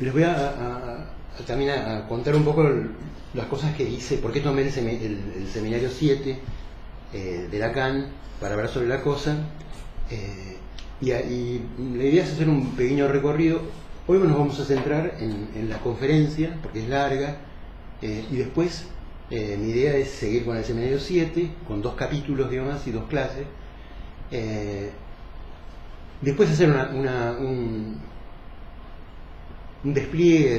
les voy también a contar un poco las cosas que hice, por qué tomé el seminario 7 de Lacan para hablar sobre la cosa, y la idea es hacer un pequeño recorrido. Hoy nos vamos a centrar en la conferencia, porque es larga, y después mi idea es seguir con el seminario 7, con 2 capítulos, digamos, y 2 clases. Después hacer un despliegue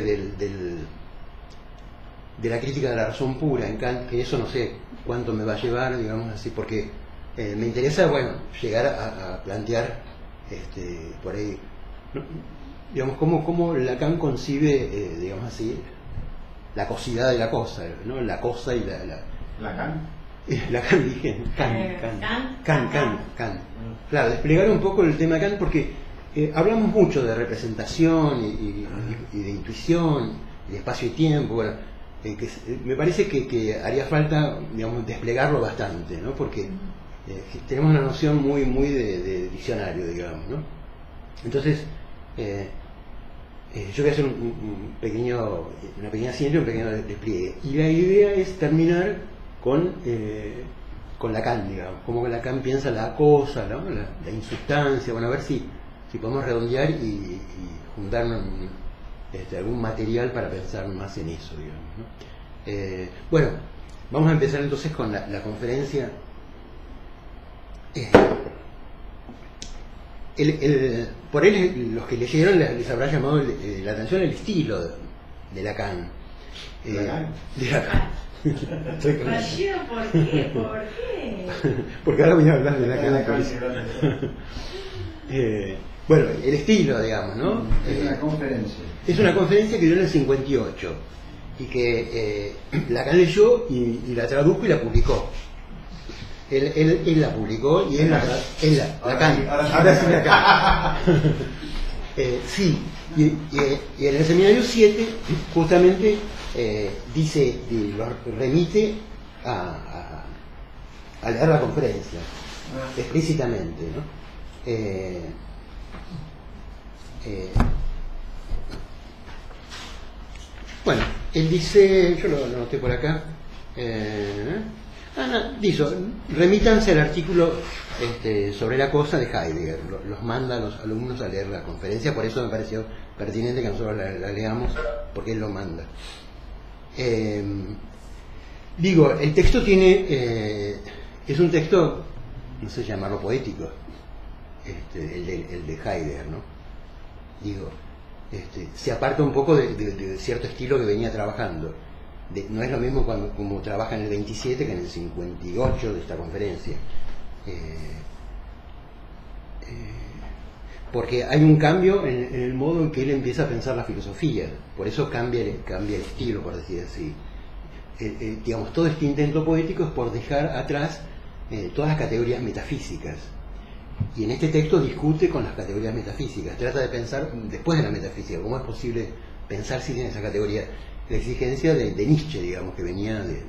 de la crítica de la razón pura en Kant, que eso no sé cuánto me va a llevar, digamos así, porque me interesa, bueno, llegar a plantear por ahí, digamos, cómo Lacan concibe, digamos así, la cosidad de la cosa, ¿no? La cosa y ¿Lacan? Lacan, dije, Kant. Claro, desplegar un poco el tema de Kant, porque hablamos mucho de representación y de intuición, y de espacio y tiempo. Bueno, me parece que haría falta, digamos, desplegarlo bastante, ¿no? Porque tenemos una noción muy de diccionario, digamos, ¿no? Entonces, yo voy a hacer una pequeña síntesis, un pequeño despliegue. Y la idea es terminar con Lacan, digamos, como que Lacan piensa la cosa, ¿no? la insubstancia. Bueno, a ver si podemos redondear y juntar algún material para pensar más en eso, digamos, ¿no? Bueno, vamos a empezar entonces con la conferencia. Por él, los que leyeron les habrá llamado la atención el estilo de Lacan. De Lacan. Fallido, ¿por qué? ¿Por qué? Porque ahora voy a hablar de Lacan. Bueno, el estilo, digamos, ¿no? Es una conferencia. Es una conferencia que dio en el 58 y que Lacan leyó y la tradujo y la publicó. Él la publicó y él Lacan. Ahora sí Lacan. Sí, y en el seminario 7 justamente dice, y lo remite a leer la conferencia explícitamente, ¿no? Bueno, él dice, yo lo anoté por acá, dice, remítanse al artículo sobre la cosa de Heidegger, los manda a los alumnos a leer la conferencia, por eso me pareció pertinente que nosotros la leamos, porque él lo manda. Digo, el texto es un texto, no sé llamarlo poético, el de Heidegger, ¿no? Digo, se aparta un poco de cierto estilo que venía trabajando. No es lo mismo como trabaja en el 27 que en el 58 de esta conferencia. Porque hay un cambio en el modo en que él empieza a pensar la filosofía. Por eso cambia el estilo, por decir así. Digamos, todo este intento poético es por dejar atrás todas las categorías metafísicas. Y en este texto discute con las categorías metafísicas, trata de pensar después de la metafísica, cómo es posible pensar sin esa categoría, la exigencia de Nietzsche, digamos, que venía de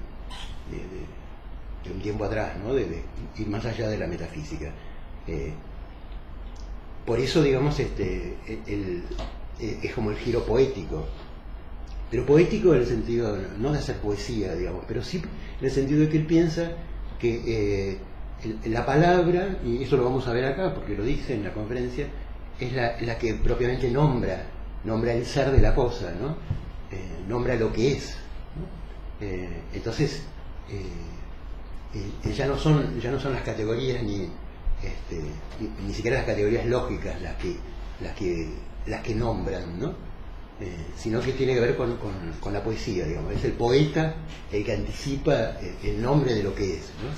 un tiempo atrás, ¿no? De ir más allá de la metafísica. Por eso, digamos, es como el giro poético, pero poético en el sentido no de hacer poesía, digamos, pero sí en el sentido de que él piensa que la palabra, y eso lo vamos a ver acá porque lo dice en la conferencia, es la que propiamente nombra el ser de la cosa, ¿no? Nombra lo que es, ¿no? Entonces ya no son las categorías ni siquiera las categorías lógicas las que nombran, ¿no? Sino que tiene que ver con la poesía, digamos. Es el poeta el que anticipa el nombre de lo que es, ¿no?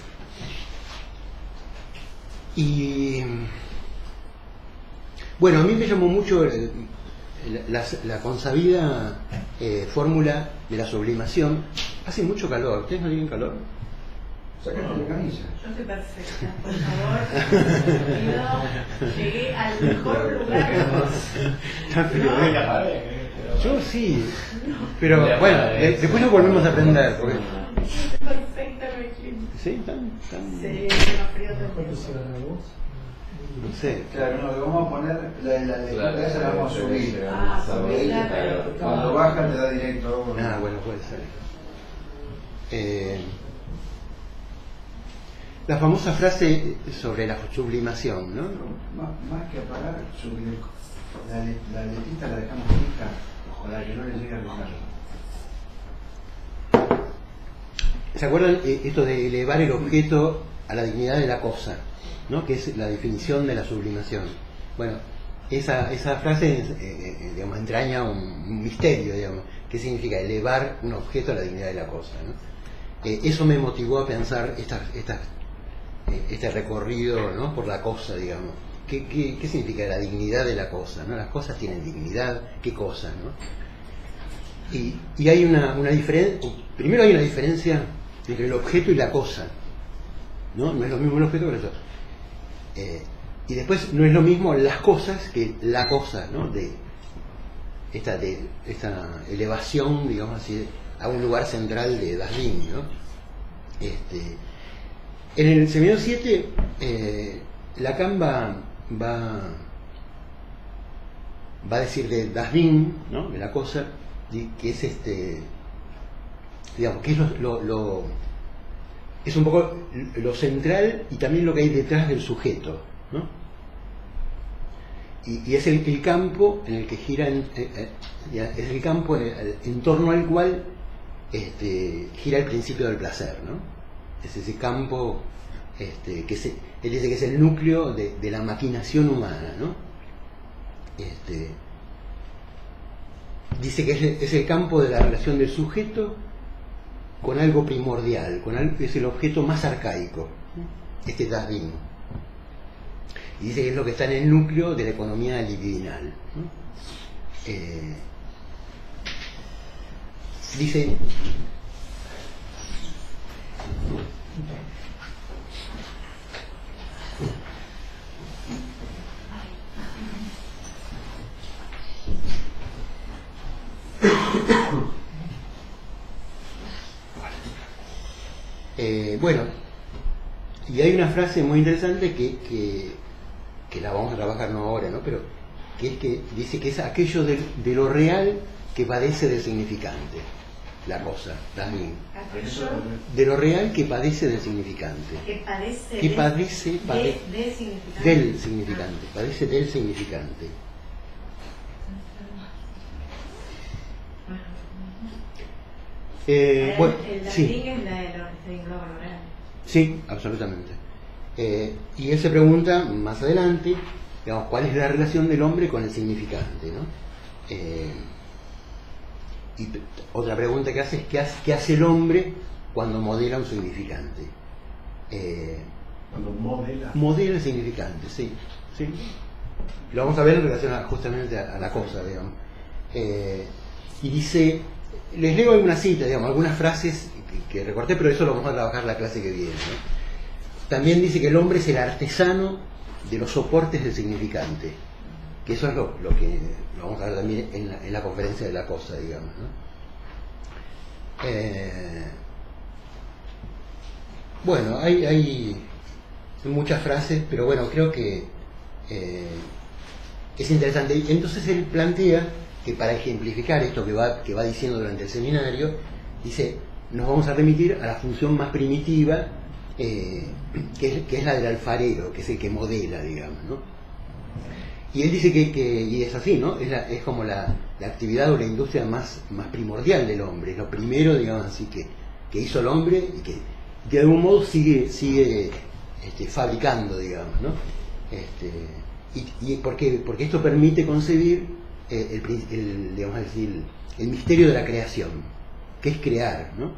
Y bueno, a mí me llamó mucho la consabida fórmula de la sublimación. Hace mucho calor. ¿Ustedes no tienen calor? Sácate la camisa. Yo estoy perfecta, por favor. Llegué al mejor lugar. Yo sí, pero bueno, después nos volvemos a aprender. Porque... Perfecta, me equivoco. ¿Sí? ¿Tan? Sí, no frío tampoco. no sé. Claro, no, le vamos a poner la lectura esa, la vamos a subir. Claro. Cuando baja te da directo. Bueno, puede ser. La famosa frase sobre la sublimación, ¿no? Más que apagar, subir. La letrita la dejamos fija, para que no le llegue a Ricardo. ¿Se acuerdan esto de elevar el objeto a la dignidad de la cosa, ¿no? Que es la definición de la sublimación? Bueno, esa frase digamos, entraña un misterio, digamos. ¿Qué significa elevar un objeto a la dignidad de la cosa, ¿no? Eso me motivó a pensar este recorrido, ¿no? Por la cosa, digamos. ¿Qué significa la dignidad de la cosa, ¿no? Las cosas tienen dignidad, ¿qué cosa, no? Y hay una diferencia. Primero hay una diferencia entre el objeto y la cosa, ¿no? No es lo mismo el objeto que la cosa. Y después no es lo mismo las cosas que la cosa, ¿no? De esta elevación, digamos así, a un lugar central de Dasbin, ¿no? En el seminario 7, Lacan va a decir de Dasbin, ¿no? De la cosa, que es digamos, que es es un poco lo central y también lo que hay detrás del sujeto, ¿no? Y es el campo en el que gira, es el campo en torno al cual gira el principio del placer, ¿no? Es ese campo que él dice que es el núcleo de la maquinación humana, ¿no? Dice que es el campo de la relación del sujeto con algo primordial, es el objeto más arcaico, Dasbin. Y dice que es lo que está en el núcleo de la economía libidinal, ¿no? Dice bueno, y hay una frase muy interesante que la vamos a trabajar no ahora, ¿no? Pero que es que dice que es aquello de lo real que padece del significante, la cosa, también. De lo real que padece del significante. Que padece del significante. Padece del significante. Bueno, sí. Es la de lo que se engloba moral. Sí, absolutamente. Y él se pregunta más adelante, digamos, cuál es la relación del hombre con el significante, ¿no? Y otra pregunta que hace es ¿qué hace el hombre cuando modela un significante? Cuando modela. Modela el significante, sí. Lo vamos a ver en relación justamente a la cosa, digamos. Y dice, les leo algunas citas, digamos, algunas frases que recorté, pero eso lo vamos a trabajar la clase que viene, ¿no? También dice que el hombre es el artesano de los soportes del significante, que eso es lo que lo vamos a ver también en la conferencia de la cosa, digamos, ¿no? Bueno, hay muchas frases, pero bueno, creo que es interesante. Entonces él plantea que para ejemplificar esto que va diciendo durante el seminario, dice, nos vamos a remitir a la función más primitiva, que es la del alfarero, que es el que modela, digamos, ¿no? Y él dice que y es así, ¿no? Es como la actividad o la industria más primordial del hombre, es lo primero, digamos así, que hizo el hombre y que de algún modo sigue fabricando, digamos, ¿no? ¿Y por qué? Porque esto permite concebir digamos así, el misterio de la creación, que es crear, ¿no?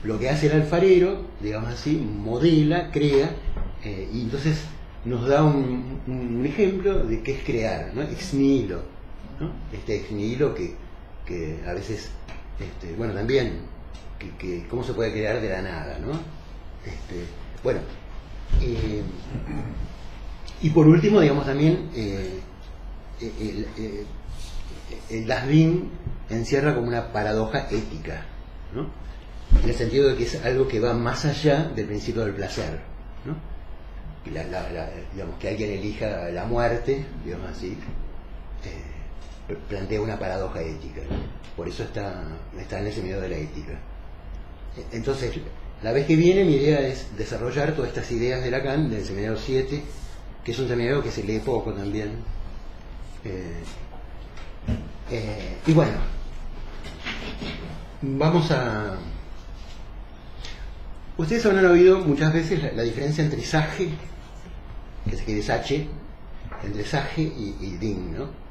Lo que hace el alfarero, digamos así, modela, crea, y entonces nos da un ejemplo de qué es crear, ¿no? Ex nihilo, ¿no? Ex nihilo que a veces, bueno, también, que cómo se puede crear de la nada, ¿no? Bueno, y por último, digamos también, el Dasbin encierra como una paradoja ética, ¿no? En el sentido de que es algo que va más allá del principio del placer, ¿no? digamos, que alguien elija la muerte, digamos así, plantea una paradoja ética, ¿no? Por eso está en el seminario de la ética. Entonces, la vez que viene, mi idea es desarrollar todas estas ideas de Lacan, del seminario 7, que es un seminario que se lee poco también. Y bueno, vamos a... Ustedes habrán oído muchas veces la diferencia entre Sage, que se escribe Sache, entre Sage y Ding, ¿no?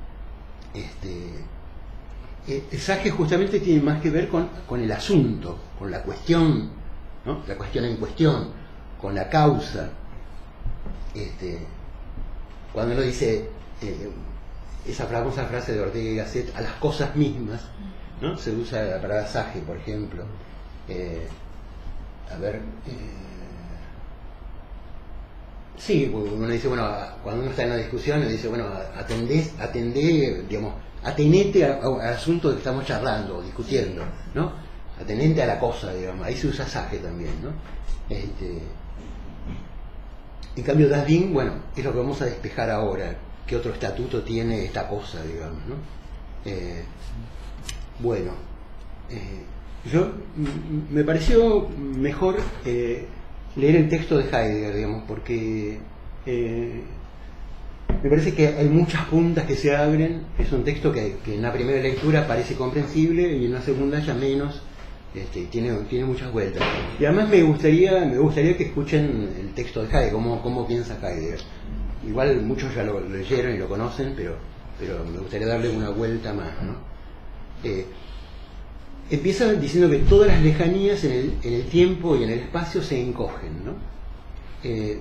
Sage justamente tiene más que ver con el asunto, con la cuestión, ¿no? La cuestión en cuestión, con la causa. Cuando uno dice esa famosa frase de Ortega y Gasset, a las cosas mismas, ¿no? Se usa la palabra Sage, por ejemplo. Sí, uno dice, bueno, cuando uno está en una discusión, uno dice, bueno, atendé, digamos, atenete al asunto de que estamos charlando o discutiendo, ¿no? Atenente a la cosa, digamos, ahí se usa Sage también, ¿no? En cambio, Das Ding, bueno, es lo que vamos a despejar ahora, qué otro estatuto tiene esta cosa, digamos, ¿no? Yo me pareció mejor leer el texto de Heidegger, digamos, porque me parece que hay muchas puntas que se abren. Es un texto que en la primera lectura parece comprensible y en la segunda ya menos, tiene muchas vueltas. Y además me gustaría que escuchen el texto de Heidegger, cómo piensa Heidegger. Igual muchos ya lo leyeron y lo conocen, pero me gustaría darle una vuelta más, ¿no? Empieza diciendo que todas las lejanías en el tiempo y en el espacio se encogen, ¿no?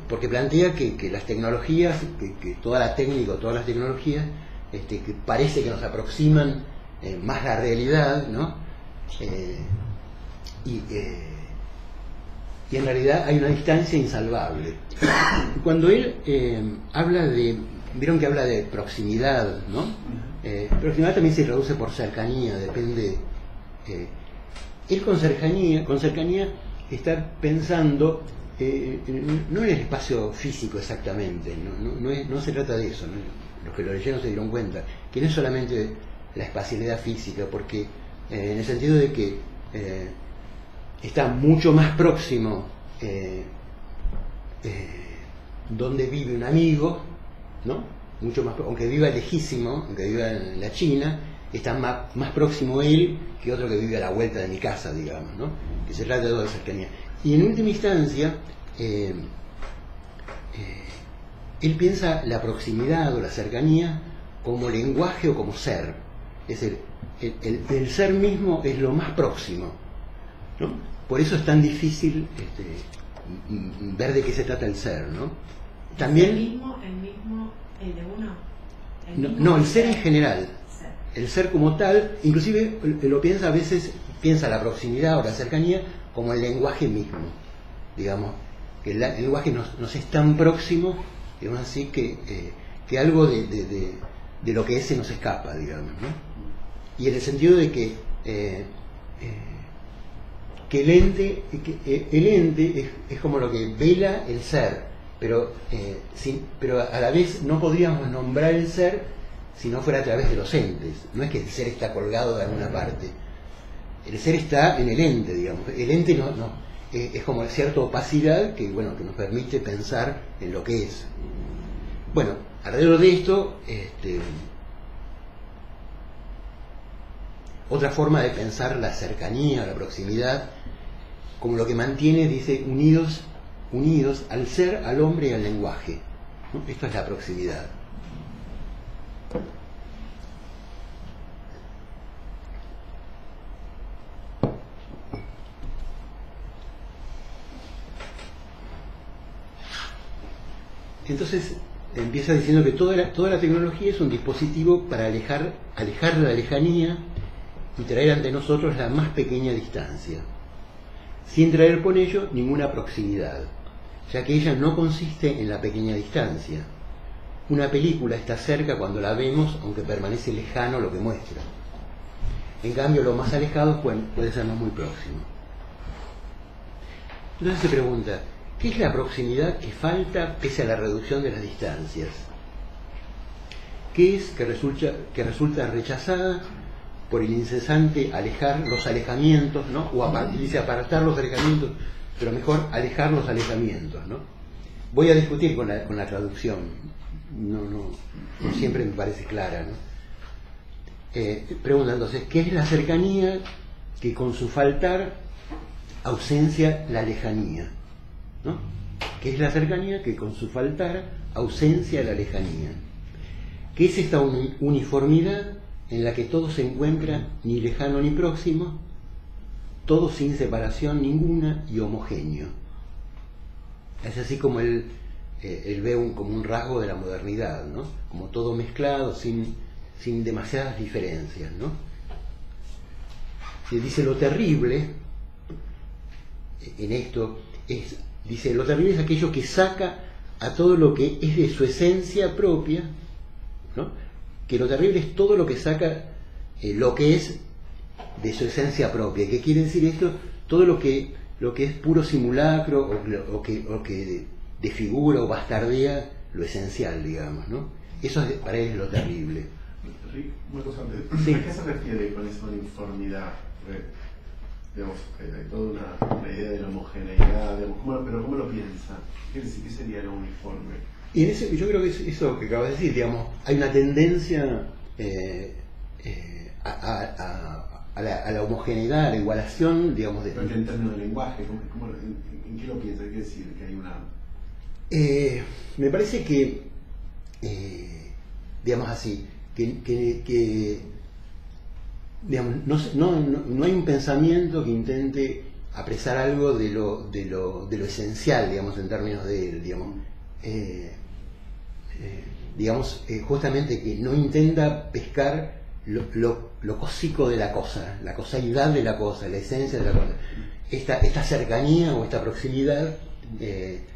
Porque plantea que las tecnologías, que toda la técnica, todas las tecnologías, que parece que nos aproximan más la realidad, ¿no? Y en realidad hay una distancia insalvable. Cuando él habla de... Vieron que habla de proximidad, ¿no? Proximidad también se traduce por cercanía, depende... él con cercanía está pensando no en el espacio físico exactamente, no se trata de eso, ¿no? Los que lo leyeron se dieron cuenta que no es solamente la espacialidad física, porque en el sentido de que está mucho más próximo donde vive un amigo, ¿no? Mucho más, aunque viva lejísimo, aunque viva en la China, está más próximo él que otro que vive a la vuelta de mi casa, digamos, ¿no? Que se trata de toda cercanía. Y en última instancia, él piensa la proximidad o la cercanía como lenguaje o como ser. Es decir, el ser mismo es lo más próximo, ¿no? Por eso es tan difícil ver de qué se trata el ser, ¿no? También, ¿El de uno? No, el ser en general. El ser como tal, inclusive lo piensa a veces, piensa la proximidad o la cercanía como el lenguaje mismo, digamos, que el lenguaje nos es tan próximo, digamos así, que algo de lo que es se nos escapa, digamos, ¿no? Y en el sentido de que el ente es como lo que vela el ser, pero a la vez no podríamos nombrar el ser si no fuera a través de los entes. No es que el ser está colgado de alguna parte, el ser está en el ente, digamos. El ente es como cierta opacidad que nos permite pensar en lo que es. Bueno, alrededor de esto, otra forma de pensar la cercanía, la proximidad, como lo que mantiene, dice, unidos al ser, al hombre y al lenguaje, ¿no? Esto es la proximidad. Entonces empieza diciendo que toda la tecnología es un dispositivo para alejar la lejanía y traer ante nosotros la más pequeña distancia, sin traer por ello ninguna proximidad, ya que ella no consiste en la pequeña distancia. Una película está cerca cuando la vemos, aunque permanece lejano lo que muestra. En cambio, lo más alejado puede sernos muy próximo. Entonces se pregunta, ¿qué es la proximidad que falta pese a la reducción de las distancias? ¿Qué es que resulta rechazada por el incesante alejar los alejamientos, ¿no? Dice apartar los alejamientos, pero mejor alejar los alejamientos, ¿no? Voy a discutir con la traducción, no siempre me parece clara, ¿no? Pregunta entonces, ¿qué es la cercanía que con su faltar ausencia la lejanía? ¿No? ¿Qué es la cercanía que con su faltar ausencia la lejanía? ¿Qué es esta uniformidad en la que todo se encuentra ni lejano ni próximo, todo sin separación ninguna y homogéneo? Es así como él ve como un rasgo de la modernidad, ¿no? Como todo mezclado, sin demasiadas diferencias, ¿no? Se dice lo terrible en esto dice lo terrible es aquello que saca a todo lo que es de su esencia propia, ¿no? Que lo terrible es todo lo que saca lo que es de su esencia propia. ¿Qué quiere decir esto? Todo lo que es puro simulacro o que desfigura o bastardea lo esencial, digamos, ¿no? Eso para él es lo terrible. Rick, una cosa antes. Sí. ¿A qué se refiere con esa uniformidad? Digamos, hay toda una idea de la homogeneidad, digamos, pero ¿cómo lo piensa? ¿Qué sería lo uniforme? Y yo creo que es eso que acabas de decir, digamos, hay una tendencia a la homogeneidad, a la igualación, digamos. Pero en términos de lenguaje, ¿en qué lo piensa? ¿Qué quiere decir? Que hay una... Me parece que, digamos así, que digamos, no hay un pensamiento que intente apresar algo de lo esencial, digamos, en términos de él, digamos, justamente que no intenta pescar lo cósico de la cosa, la cosaidad de la cosa, la esencia de la cosa. Esta cercanía o esta proximidad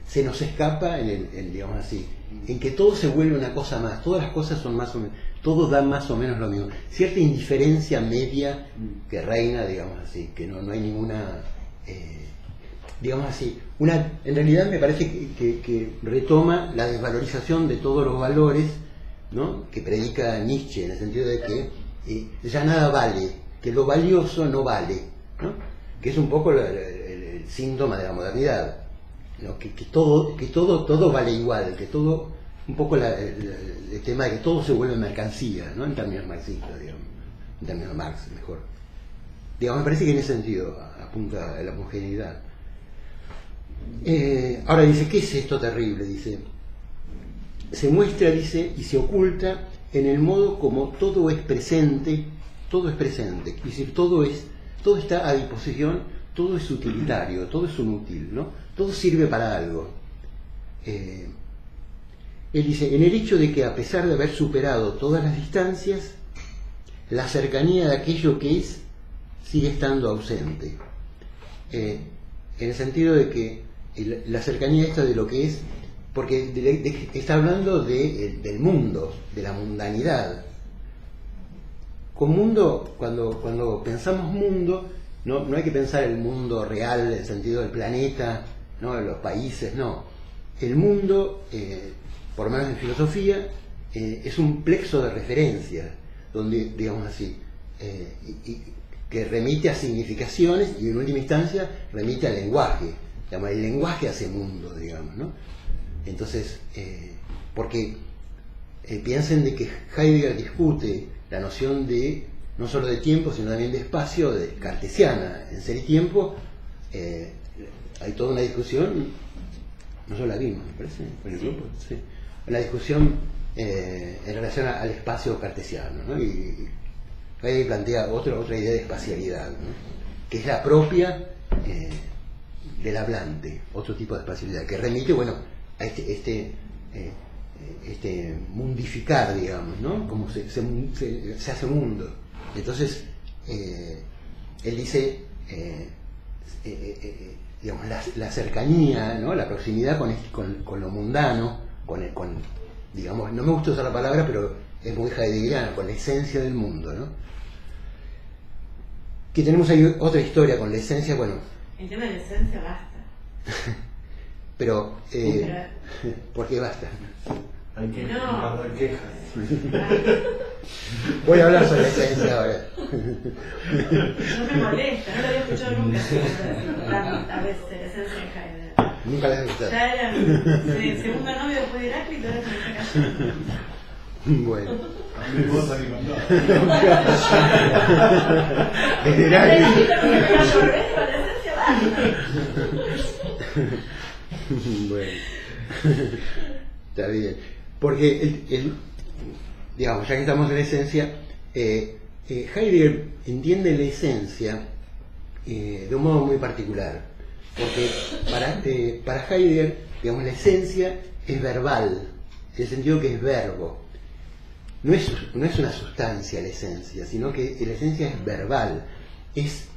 se nos escapa digamos así, en que todo se vuelve una cosa más, todas las cosas son más o menos, todo da más o menos lo mismo, cierta indiferencia media que reina, digamos así, que no hay ninguna, digamos así, en realidad me parece que retoma la desvalorización de todos los valores, ¿no? Que predica Nietzsche, en el sentido de que ya nada vale, que lo valioso no vale, ¿no? Que es un poco el síntoma de la modernidad, ¿no? Que todo vale igual, que todo, un poco el tema de que todo se vuelve mercancía, ¿no? En términos marxistas, digamos, en términos de Marx, mejor. Digamos, me parece que en ese sentido apunta a la homogeneidad. Ahora dice, ¿qué es esto terrible? Dice, se muestra, dice, y se oculta en el modo como todo es presente, es decir, todo está a disposición, todo es utilitario, todo es un útil, ¿no? Todo sirve para algo. Él dice, en el hecho de que a pesar de haber superado todas las distancias, la cercanía de aquello que es sigue estando ausente. En el sentido de que la cercanía esta de lo que es, porque está hablando del mundo, de la mundanidad. Con mundo, cuando pensamos mundo, no hay que pensar el mundo real, en el sentido del planeta, ¿no? Los países, no. El mundo, por lo menos en filosofía, es un plexo de referencias, donde, digamos así, que remite a significaciones y en última instancia remite al lenguaje. Digamos, el lenguaje hace mundo, digamos, ¿no? Entonces, porque piensen de que Heidegger discute la noción de no solo de tiempo, sino también de espacio, de cartesiana. En Ser y Tiempo hay toda una discusión, nosotros la vimos, me parece, con el grupo, sí, una discusión en relación al espacio cartesiano, ¿no? Y Heidegger plantea otra idea de espacialidad, ¿no? Que es la propia del hablante, otro tipo de espacialidad, que remite, bueno, a este mundificar, digamos, ¿no? Como se hace mundo. Entonces, él dice, digamos, la cercanía, ¿no? La proximidad con lo mundano, digamos, no me gusta usar la palabra, pero es muy heideggeriana, con la esencia del mundo, ¿no? Que tenemos ahí otra historia con la esencia, bueno. El tema de la esencia basta. pero porque basta. Hay que No. dar quejas. Voy a hablar sobre la esencia ahora. No me molesta, no lo había escuchado nunca. Tantas veces la esencia de Heidegger. Nunca la he escuchado. Ya era el segundo novio después de Heráclito, ahora se me está cayendo. Bueno. A mí vos salí con todo. Desde Heráclito Heráclito. porque me cayó al revés, con la esencia basta. Bueno. Está bien. Porque, digamos, ya que estamos en la esencia, Heidegger entiende la esencia de un modo muy particular. Porque para Heidegger, digamos, la esencia es verbal, en el sentido que es verbo. No es una sustancia la esencia, sino que la esencia es verbal. Es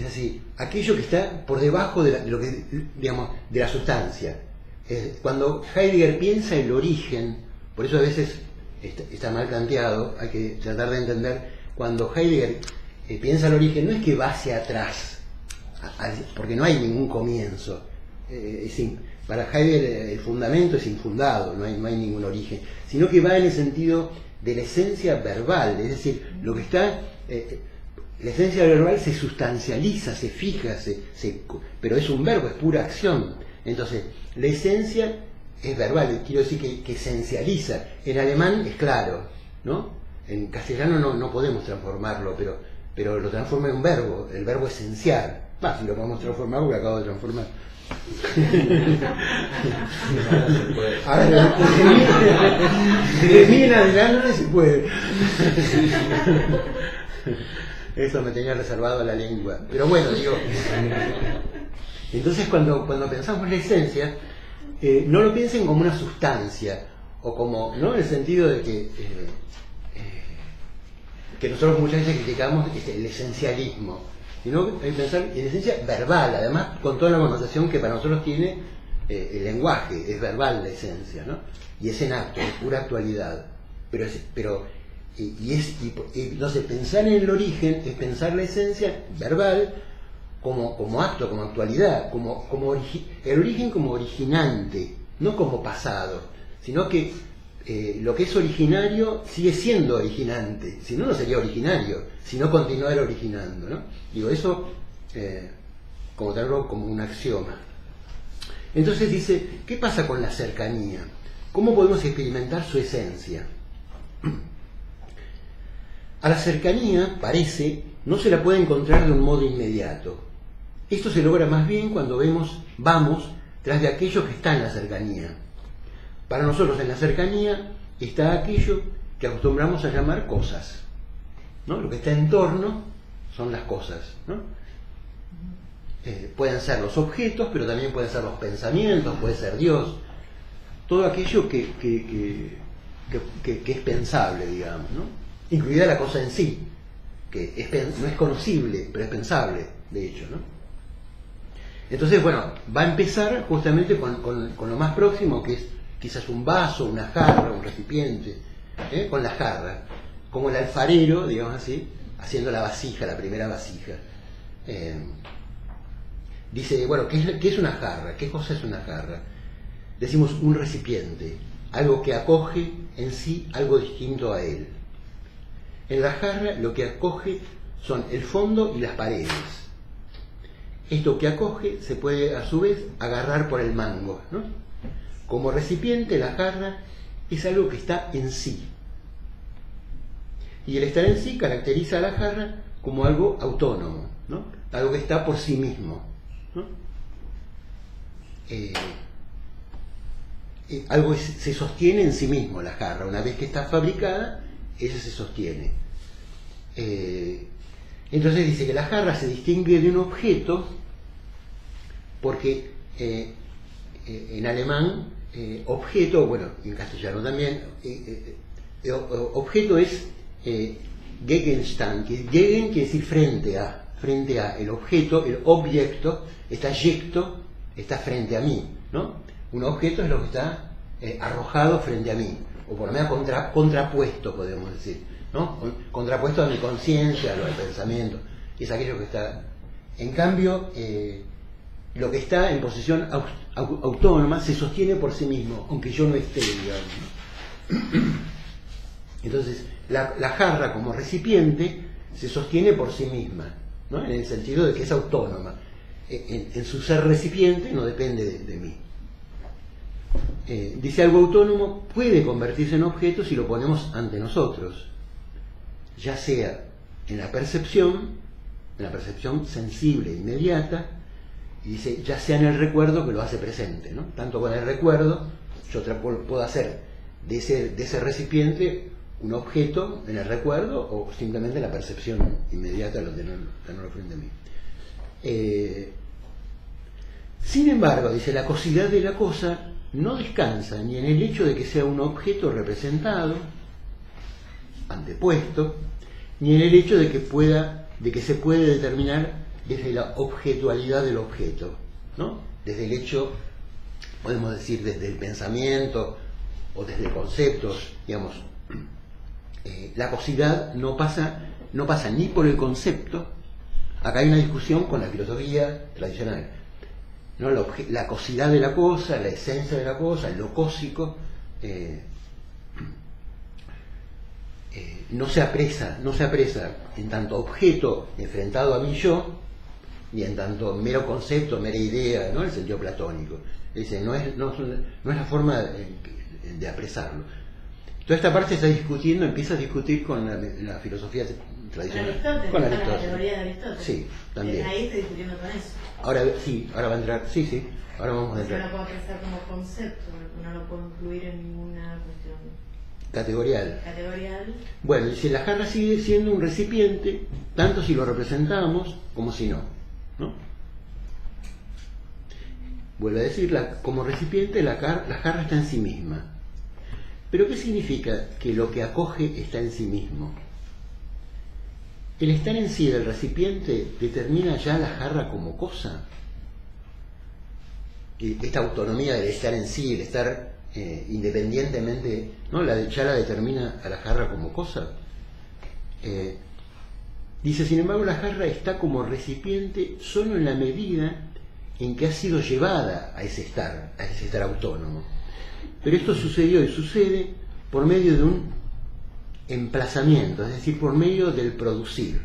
así, aquello que está por debajo de lo que, digamos, de la sustancia. Cuando Heidegger piensa el origen, por eso a veces está mal planteado, hay que tratar de entender, cuando Heidegger piensa el origen, no es que va hacia atrás, porque no hay ningún comienzo. Para Heidegger el fundamento es infundado, no hay ningún origen, sino que va en el sentido de la esencia verbal, es decir, lo que está... la esencia verbal se sustancializa, se fija, pero es un verbo, es pura acción. Entonces, la esencia es verbal, quiero decir que esencializa. En alemán es claro, ¿no? En castellano no podemos transformarlo, pero lo transforma en un verbo, el verbo esencial. Si lo podemos transformar, porque lo acabo de transformar. Ahora, de mí en adelante se puede. Eso me tenía reservado la lengua. Pero bueno, digo. Entonces cuando pensamos en la esencia, no lo piensen como una sustancia, o como, ¿no? En el sentido de que nosotros muchas veces criticamos el esencialismo, sino hay que pensar en esencia verbal, además con toda la connotación que para nosotros tiene el lenguaje, es verbal la esencia, ¿no? Y es en acto, es pura actualidad. Entonces pensar en el origen es pensar la esencia verbal como acto, como actualidad, el origen como originante, no como pasado, sino que lo que es originario sigue siendo originante, si no, no sería originario, si no continuara originando, ¿no? Digo, eso como tenerlo como un axioma. Entonces dice, ¿qué pasa con la cercanía? ¿Cómo podemos experimentar su esencia? A la cercanía, parece, no se la puede encontrar de un modo inmediato. Esto se logra más bien cuando vamos tras de aquello que está en la cercanía. Para nosotros en la cercanía está aquello que acostumbramos a llamar cosas, ¿no? Lo que está en torno son las cosas, ¿no? Pueden ser los objetos, pero también pueden ser los pensamientos, puede ser Dios, todo aquello que es pensable, digamos, ¿no? Incluida la cosa en sí, que no es conocible, pero es pensable, de hecho, ¿no? Entonces, bueno, va a empezar justamente con lo más próximo, que es quizás un vaso, una jarra, un recipiente, con la jarra, como el alfarero, digamos así, haciendo la vasija, la primera vasija. Dice, bueno, ¿qué es una jarra? ¿Qué cosa es una jarra? Decimos un recipiente, algo que acoge en sí algo distinto a él. En la jarra lo que acoge son el fondo y las paredes. Esto que acoge se puede a su vez agarrar por el mango, ¿no? Como recipiente, la jarra es algo que está en sí. Y el estar en sí caracteriza a la jarra como algo autónomo, ¿no? Algo que está por sí mismo, ¿no? Algo se sostiene en sí mismo, la jarra. Una vez que está fabricada, ella se sostiene. Entonces dice que la jarra se distingue de un objeto porque en alemán objeto, bueno, en castellano también, objeto es Gegenstand, que Gegen quiere decir frente a el objeto, el objeto, está yecto, está frente a mí, ¿no? Un objeto es lo que está arrojado frente a mí, o por lo menos contrapuesto, podemos decir, ¿no? Contrapuesto a mi conciencia, a lo del pensamiento, es aquello que está. En cambio, lo que está en posición autónoma se sostiene por sí mismo, aunque yo no esté, digamos. Entonces, la jarra como recipiente se sostiene por sí misma, ¿no? En el sentido de que es autónoma. En su ser recipiente no depende de mí. Dice, algo autónomo puede convertirse en objeto si lo ponemos ante nosotros, ya sea en la percepción sensible, inmediata, y dice, ya sea en el recuerdo que lo hace presente, ¿no? Tanto con el recuerdo, yo puedo hacer de ese recipiente un objeto en el recuerdo, o simplemente en la percepción inmediata, lo tenerlo frente a mí. Sin embargo, dice, la cosidad de la cosa no descansa ni en el hecho de que sea un objeto representado, antepuesto, ni en el hecho de que se puede determinar desde la objetualidad del objeto, ¿no? Desde el hecho, podemos decir, desde el pensamiento o desde conceptos, digamos. La cosidad no pasa ni por el concepto. Acá hay una discusión con la filosofía tradicional, ¿no? La cosidad de la cosa, la esencia de la cosa, lo cósico, no se apresa en tanto objeto enfrentado a mí yo, ni en tanto mero concepto, mera idea, ¿no? En el sentido platónico. Dice, no es la forma de apresarlo. Toda esta parte se está discutiendo, empieza a discutir con la filosofía tradicional. Con la categoría de Aristóteles. Sí, también. Ahí está discutiendo con eso. Ahora va a entrar, sí, ahora vamos a entrar. No lo puedo pensar como concepto, no lo puedo incluir en ninguna cuestión categorial. Bueno, dice, la jarra sigue siendo un recipiente, tanto si lo representamos como si no. Vuelve a decir, como recipiente la jarra está en sí misma. ¿Pero qué significa que lo que acoge está en sí mismo? ¿El estar en sí del recipiente determina ya la jarra como cosa? Esta autonomía del estar en sí, el estar independientemente, ¿no? Ya la determina a la jarra como cosa. Dice, sin embargo, la jarra está como recipiente solo en la medida en que ha sido llevada a ese estar autónomo. Pero esto sucedió y sucede por medio de un emplazamiento, es decir, por medio del producir.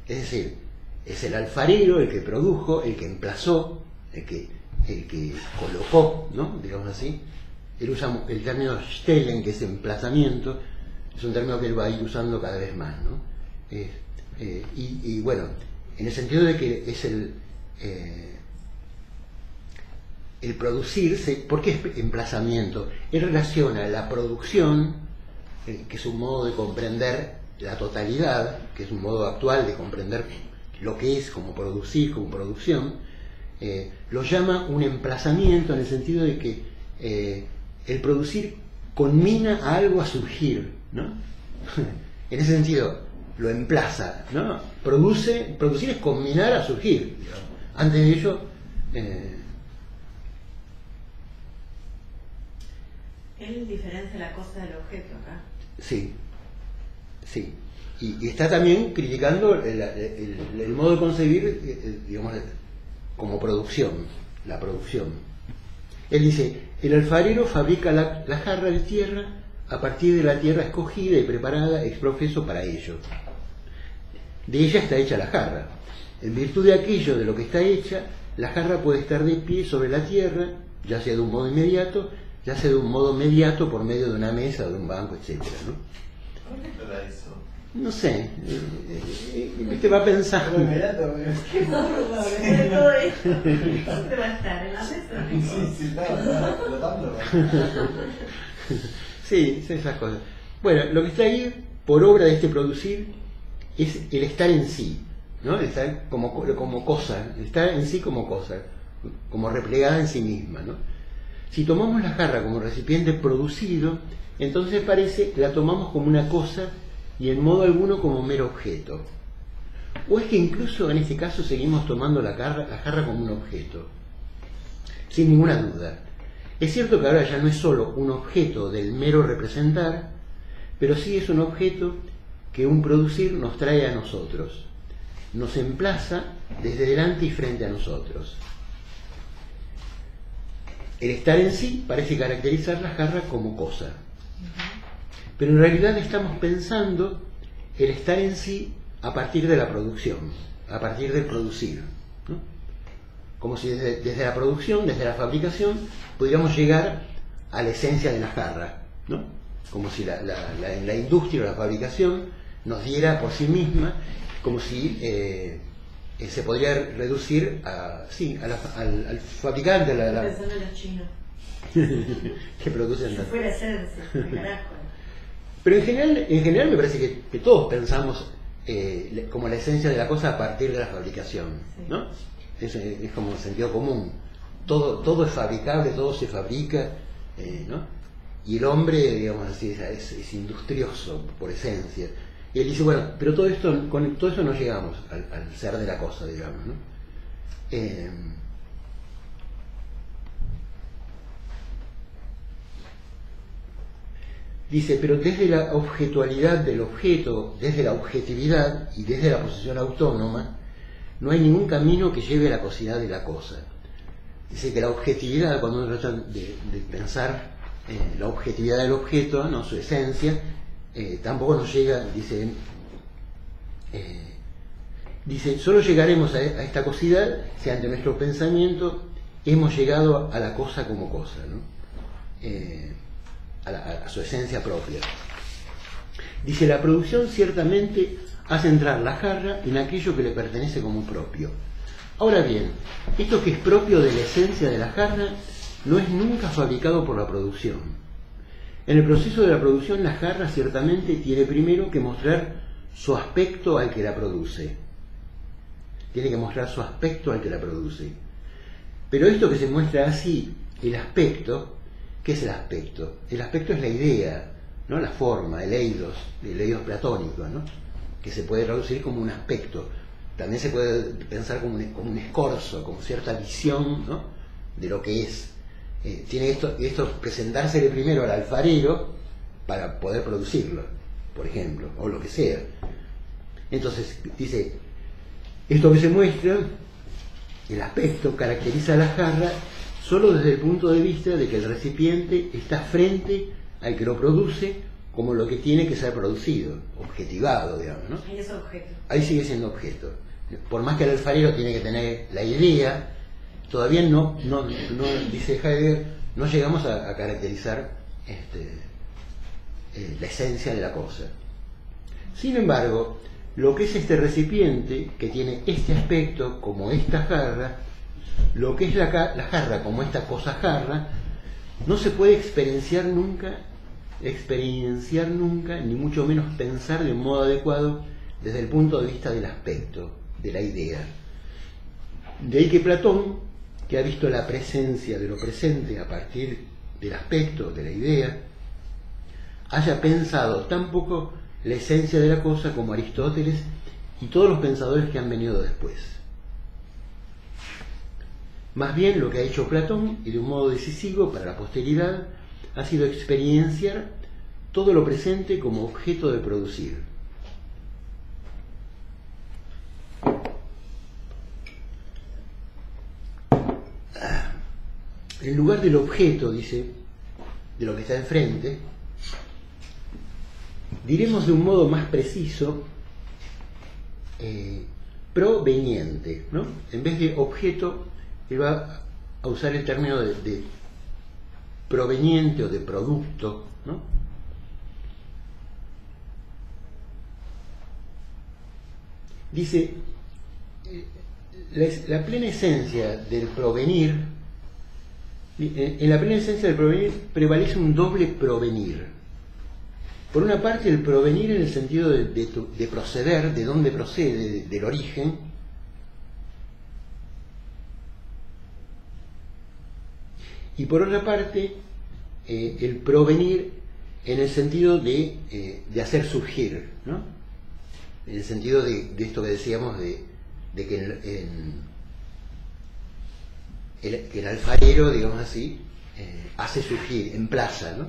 Es decir, es el alfarero el que produjo, el que emplazó, el que colocó, ¿no? Digamos así. Él usa el término stellen, que es emplazamiento, es un término que él va a ir usando cada vez más, ¿no? Y bueno, en el sentido de que es el producirse. ¿Por qué es emplazamiento? Él relaciona la producción, que es un modo de comprender la totalidad, que es un modo actual de comprender lo que es como producir, como producción, lo llama un emplazamiento en el sentido de que el producir conmina a algo a surgir, ¿no? En ese sentido, lo emplaza, ¿no? Producir es combinar a surgir, digamos. Antes de ello, él diferencia la cosa del objeto acá. Sí. Y está también criticando el modo de concebir, digamos, como producción, la producción. Él dice, el alfarero fabrica la jarra de tierra a partir de la tierra escogida y preparada ex profeso para ello. De ella está hecha la jarra. En virtud de aquello de lo que está hecha, la jarra puede estar de pie sobre la tierra, ya sea de un modo inmediato, ya sea de un modo mediato por medio de una mesa, de un banco, etcétera, ¿no? ¿Por qué te da eso? No sé, te va pensando. Qué burro, de todo esto. ¿Dónde va a estar? ¿En la mesa? Sí, está flotando. Sí, esas cosas. Bueno, lo que está ahí, por obra de este producir, es el estar en sí, ¿no? El estar como cosa, el estar en sí como cosa, como replegada en sí misma, ¿no? Si tomamos la jarra como recipiente producido, entonces parece que la tomamos como una cosa y en modo alguno como mero objeto. O es que incluso en este caso seguimos tomando la jarra como un objeto, sin ninguna duda. Es cierto que ahora ya no es solo un objeto del mero representar, pero sí es un objeto que un producir nos trae a nosotros, nos emplaza desde delante y frente a nosotros. el estar en sí parece caracterizar la jarra como cosa. Pero en realidad estamos pensando el estar en sí a partir de la producción, a partir del producir, ¿no? Como si desde la producción, desde la fabricación, pudiéramos llegar a la esencia de la jarra, ¿no? Como si en la industria o la fabricación nos diera por sí misma, como si se podría reducir al fabricante, Pensando en los chinos. que producen Si fuera esencia, carajo. Pero en general me parece que todos pensamos como la esencia de la cosa a partir de la fabricación, ¿no? Es como el sentido común. Todo es fabricable, todo se fabrica, ¿no? Y el hombre, digamos así, es industrioso por esencia. Y él dice, bueno, pero con todo esto no llegamos al ser de la cosa, digamos, ¿no? Dice, pero desde la objetualidad del objeto, desde la objetividad y desde la posición autónoma, no hay ningún camino que lleve a la cosidad de la cosa. Dice que la objetividad, cuando uno trata de pensar la objetividad del objeto, ¿no? Su esencia, tampoco nos llega, dice, solo llegaremos a esta cosidad si ante nuestro pensamiento hemos llegado a la cosa como cosa, ¿no? A su esencia propia. Dice, la producción ciertamente hace entrar la jarra en aquello que le pertenece como propio. Ahora bien, esto que es propio de la esencia de la jarra no es nunca fabricado por la producción. En el proceso de la producción, la jarra ciertamente tiene primero que mostrar su aspecto al que la produce. Tiene que mostrar su aspecto al que la produce. Pero esto que se muestra así, el aspecto, ¿qué es el aspecto? El aspecto es la idea, ¿no? La forma, el eidos platónico, ¿no? Que se puede traducir como un aspecto. También se puede pensar como un escorzo, como cierta visión, ¿no? De lo que es. Tiene esto presentársele primero al alfarero para poder producirlo, por ejemplo, o lo que sea. Entonces, dice, esto que se muestra, el aspecto, caracteriza a la jarra solo desde el punto de vista de que el recipiente está frente al que lo produce como lo que tiene que ser producido, objetivado, digamos, ¿no? Ahí es objeto. Ahí sigue siendo objeto. Por más que el alfarero tiene que tener la idea, todavía no dice Heidegger, no llegamos a caracterizar la esencia de la cosa. Sin embargo, lo que es este recipiente, que tiene este aspecto como esta jarra, lo que es la jarra como esta cosa jarra, no se puede experienciar nunca, ni mucho menos pensar de un modo adecuado desde el punto de vista del aspecto, de la idea. De ahí que Platón, que ha visto la presencia de lo presente a partir del aspecto, de la idea, haya pensado tan poco la esencia de la cosa como Aristóteles y todos los pensadores que han venido después. Más bien lo que ha hecho Platón, y de un modo decisivo para la posteridad, ha sido experienciar todo lo presente como objeto de producir. En lugar del objeto, dice, de lo que está enfrente, diremos de un modo más preciso, proveniente, ¿no? En vez de objeto, él va a usar el término de proveniente o de producto, ¿no? Dice, la plena esencia del provenir, en la plena esencia del provenir prevalece un doble provenir. Por una parte, el provenir en el sentido de proceder, de dónde procede, del origen. Y por otra parte, el provenir en el sentido de hacer surgir, ¿no? En el sentido de esto que decíamos de que el alfarero, digamos así, hace surgir, emplaza, ¿no?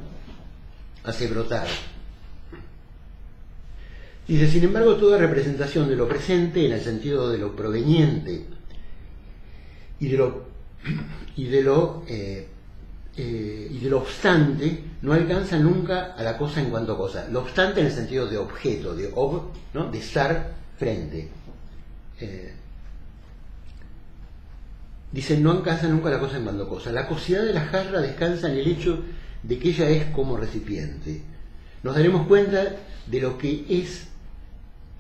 Hace brotar. Dice, sin embargo, toda representación de lo presente en el sentido de lo proveniente y de lo y del obstante no alcanza nunca a la cosa en cuanto a cosa. Lo obstante en el sentido de objeto, ¿no? De estar frente. Dice, no alcanza nunca a la cosa en cuanto a cosa. La cosidad de la jarra descansa en el hecho de que ella es como recipiente. Nos daremos cuenta de lo que es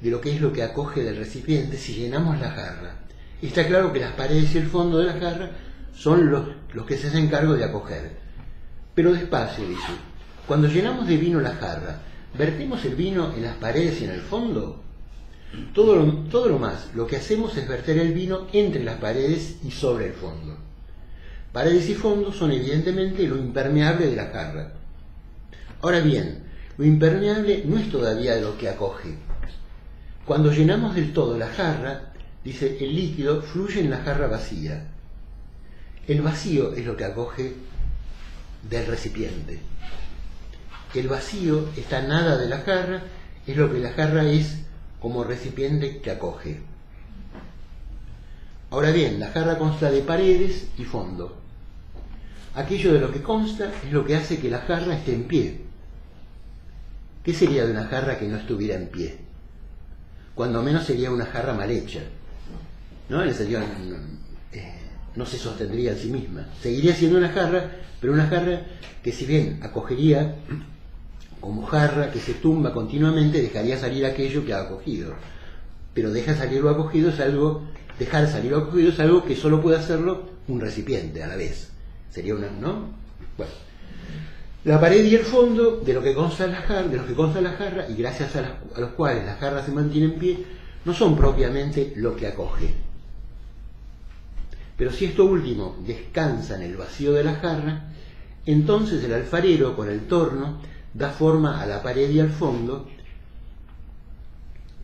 lo que acoge del recipiente si llenamos la jarra. Está claro que las paredes y el fondo de la jarra son los que se hacen cargo de acoger. Pero despacio, dice, cuando llenamos de vino la jarra, ¿vertemos el vino en las paredes y en el fondo? Todo lo más, lo que hacemos es verter el vino entre las paredes y sobre el fondo. Paredes y fondo son evidentemente lo impermeable de la jarra. Ahora bien, lo impermeable no es todavía lo que acoge. Cuando llenamos del todo la jarra, dice, el líquido fluye en la jarra vacía. El vacío es lo que acoge del recipiente. El vacío, esta nada de la jarra, es lo que la jarra es como recipiente que acoge. Ahora bien, la jarra consta de paredes y fondo. Aquello de lo que consta es lo que hace que la jarra esté en pie. ¿Qué sería de una jarra que no estuviera en pie? Cuando menos sería una jarra mal hecha, ¿no? En el sentido, no se sostendría en sí misma. Seguiría siendo una jarra, pero una jarra que, si bien acogería como jarra que se tumba continuamente, dejaría salir aquello que ha acogido. Pero dejar salir lo acogido es algo que solo puede hacerlo un recipiente a la vez. Sería una, ¿no? Bueno. La pared y el fondo de lo que consta la jarra, y gracias a los cuales la jarra se mantiene en pie, no son propiamente lo que acoge. Pero si esto último descansa en el vacío de la jarra, entonces el alfarero con el torno da forma a la pared y al fondo,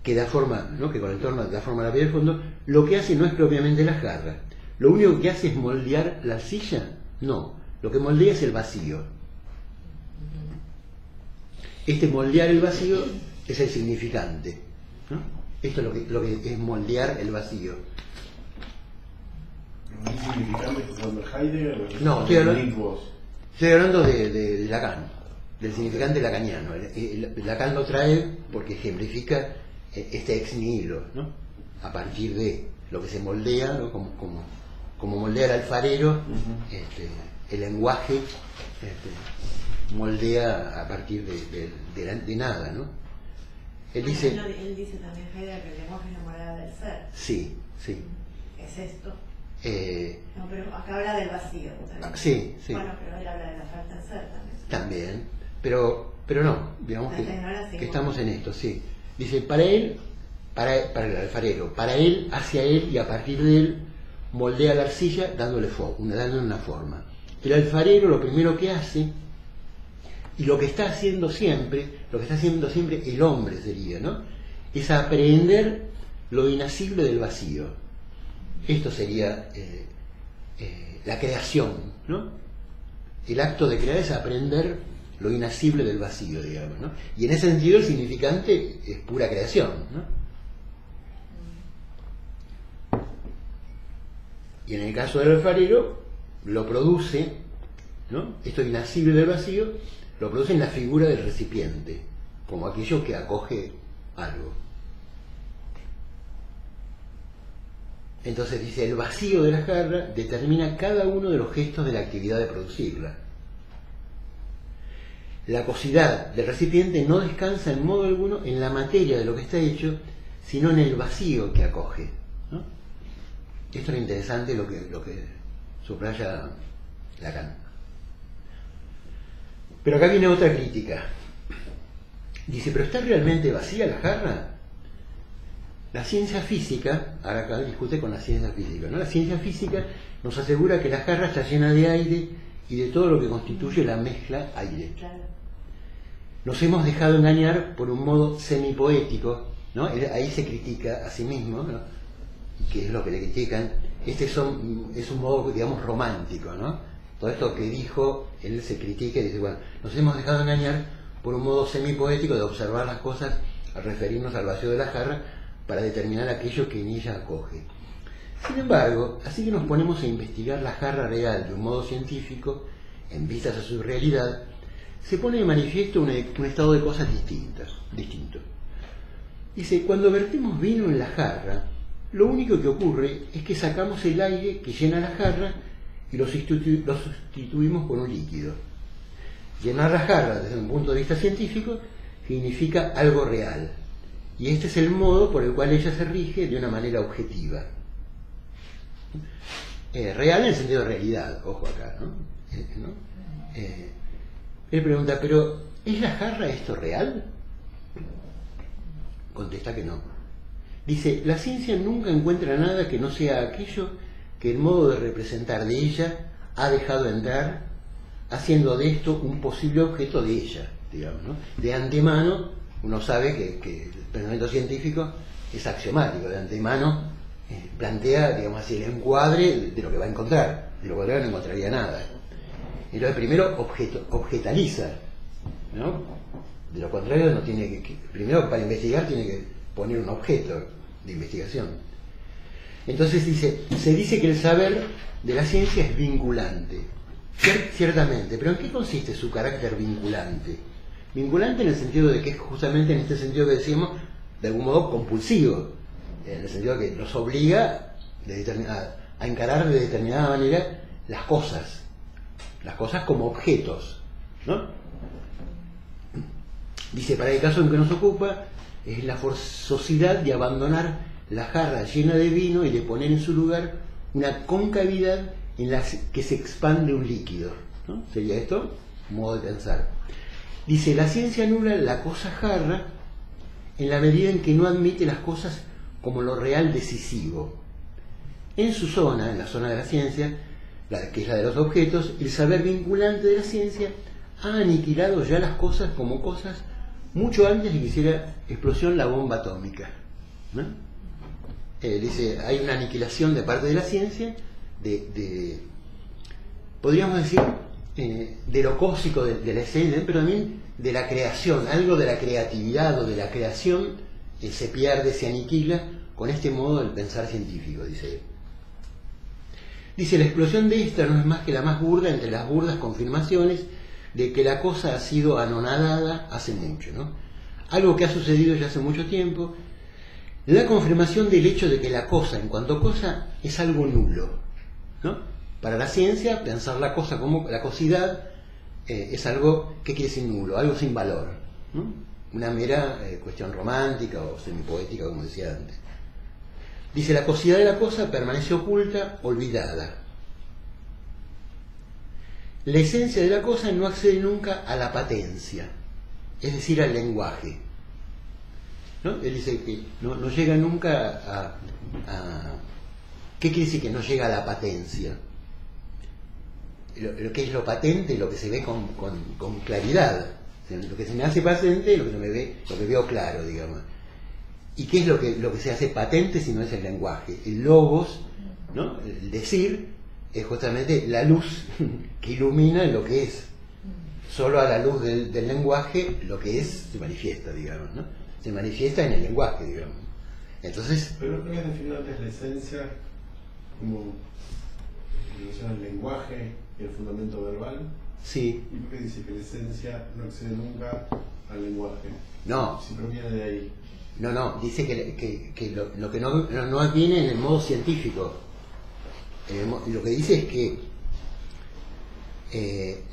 que con el torno da forma a la pared y al fondo. Lo que hace no es propiamente la jarra. Lo único que hace es moldear la arcilla. No, lo que moldea es el vacío. Este moldear el vacío es el significante, ¿no? Esto es lo que es moldear el vacío. ¿Es significante que cuando Heidegger? No, estoy hablando de Lacan, del significante lacaniano. Lacan lo trae porque ejemplifica este ex nihilo, ¿no? A partir de lo que se moldea, ¿no? Como moldea el alfarero, el lenguaje moldea a partir de nada, ¿no? Él dice también, Heidegger, que el lenguaje es la morada del ser. Sí. ¿Es esto? No, pero acá habla del vacío. Sí. Bueno, pero él habla de la falta de ser también. También, pero no, digamos que estamos en esto, sí. Dice, para el alfarero, para él, hacia él y a partir de él, moldea la arcilla dándole una forma. El alfarero lo primero que hace, y lo que está haciendo siempre el hombre sería, ¿no? Es aprehender lo inasible del vacío. Esto sería la creación, ¿no? El acto de crear es aprender lo inasible del vacío, digamos, ¿no? Y en ese sentido el significante es pura creación, ¿no? Y en el caso del alfarero lo produce, ¿no? Esto inasible del vacío lo produce en la figura del recipiente, como aquello que acoge algo. Entonces dice, el vacío de la jarra determina cada uno de los gestos de la actividad de producirla. La acosidad del recipiente no descansa en modo alguno en la materia de lo que está hecho, sino en el vacío que acoge, ¿no? Esto es interesante lo que subraya Lacan. Pero acá viene otra crítica. Dice, ¿pero está realmente vacía la jarra? La ciencia física, ahora acá discute con la ciencia física, ¿no? La ciencia física nos asegura que la jarra está llena de aire y de todo lo que constituye la mezcla aire. Nos hemos dejado engañar por un modo semipoético, ¿no? Ahí se critica a sí mismo, ¿no? Que es lo que le critican. Es un modo, digamos, romántico, ¿no? Todo esto que dijo, él se critica y dice, bueno, nos hemos dejado engañar por un modo semipoético de observar las cosas al referirnos al vacío de la jarra para determinar aquello que en ella acoge. Sin embargo, así que nos ponemos a investigar la jarra real de un modo científico, en vistas a su realidad, se pone de manifiesto un estado de cosas distinto. Dice, cuando vertimos vino en la jarra, lo único que ocurre es que sacamos el aire que llena la jarra y lo sustituimos por un líquido. Llenar la jarra desde un punto de vista científico significa algo real, y este es el modo por el cual ella se rige de una manera objetiva. Real en el sentido de realidad, ojo acá, ¿no? Él pregunta, ¿pero es la jarra esto real? Contesta que no. Dice, la ciencia nunca encuentra nada que no sea aquello que el modo de representar de ella ha dejado entrar, haciendo de esto un posible objeto de ella, digamos, ¿no? De antemano, uno sabe que el pensamiento científico es axiomático, de antemano plantea, digamos así, el encuadre de lo que va a encontrar, de lo contrario no encontraría nada. Entonces primero objetaliza, ¿no? De lo contrario no tiene que primero para investigar tiene que poner un objeto de investigación. Entonces se dice que el saber de la ciencia es vinculante. Ciertamente, pero ¿en qué consiste su carácter vinculante? Vinculante en el sentido de que es justamente en este sentido que decimos, de algún modo compulsivo, en el sentido de que nos obliga a encarar de determinada manera las cosas como objetos, ¿no? Dice, para el caso en que nos ocupa, es la forzosidad de abandonar la jarra llena de vino y de poner en su lugar una concavidad en la que se expande un líquido, ¿no? Sería esto un modo de pensar. Dice, la ciencia anula la cosa jarra en la medida en que no admite las cosas como lo real decisivo. En su zona, en la zona de la ciencia, que es la de los objetos, el saber vinculante de la ciencia ha aniquilado ya las cosas como cosas mucho antes de que hiciera explosión la bomba atómica, ¿no? Dice, hay una aniquilación de parte de la ciencia, podríamos decir, de lo cósmico de la esencia, pero también de la creación, algo de la creatividad o de la creación se pierde, se aniquila con este modo del pensar científico, dice él. Dice, la explosión de esta no es más que la más burda entre las burdas confirmaciones de que la cosa ha sido anonadada hace mucho, ¿no? Algo que ha sucedido ya hace mucho tiempo, la confirmación del hecho de que la cosa, en cuanto cosa, es algo nulo, ¿no? Para la ciencia, pensar la cosa como la cosidad es algo que quiere decir nulo, algo sin valor, ¿no? Una mera cuestión romántica o semipoética, como decía antes. Dice, la cosidad de la cosa permanece oculta, olvidada. La esencia de la cosa no accede nunca a la patencia, es decir, al lenguaje, ¿no? Él dice que no llega nunca a... ¿Qué quiere decir que no llega a la patencia? Lo que es lo patente, lo que se ve con claridad. Lo que se me hace patente, lo que veo claro, digamos. ¿Y qué es lo que se hace patente si no es el lenguaje? El logos, ¿no? El decir es justamente la luz que ilumina lo que es. Solo a la luz del lenguaje lo que es se manifiesta, digamos, ¿no? Se manifiesta en el lenguaje, digamos. Entonces... Pero ¿no habías definido antes la esencia como en relación al lenguaje y el fundamento verbal? Sí. ¿Y por qué dice que la esencia no accede nunca al lenguaje? No. Si proviene de ahí. No, dice que lo que no viene en el modo científico. Lo que dice es que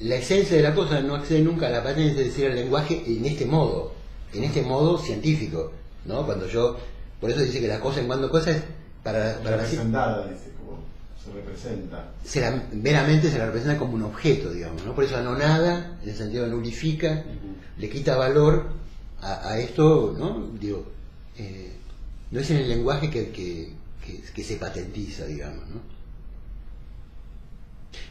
la esencia de la cosa no accede nunca a la patencia, es decir, al lenguaje en este modo científico, ¿no? Por eso dice que la cosa en cuanto cosa es para representada, dice, como se representa. Meramente se la representa como un objeto, digamos, ¿no? Por eso anonada, en el sentido de nulifica, le quita valor a esto, ¿no? Digo, no es en el lenguaje que se patentiza, digamos, ¿no?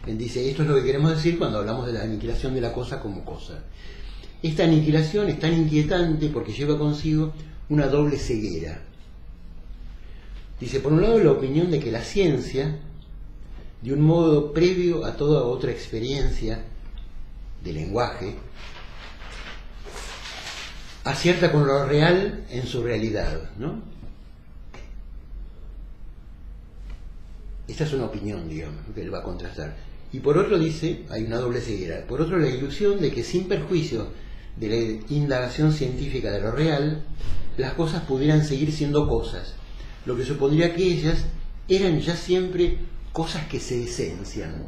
Él dice, esto es lo que queremos decir cuando hablamos de la aniquilación de la cosa como cosa. Esta aniquilación es tan inquietante porque lleva consigo una doble ceguera. Dice, por un lado, la opinión de que la ciencia, de un modo previo a toda otra experiencia de lenguaje, acierta con lo real en su realidad, ¿no? Esta es una opinión, digamos, que él va a contrastar. Y por otro dice, hay una doble ceguera, por otro la ilusión de que sin perjuicio de la indagación científica de lo real, las cosas pudieran seguir siendo cosas, lo que supondría que ellas eran ya siempre cosas que se esencian.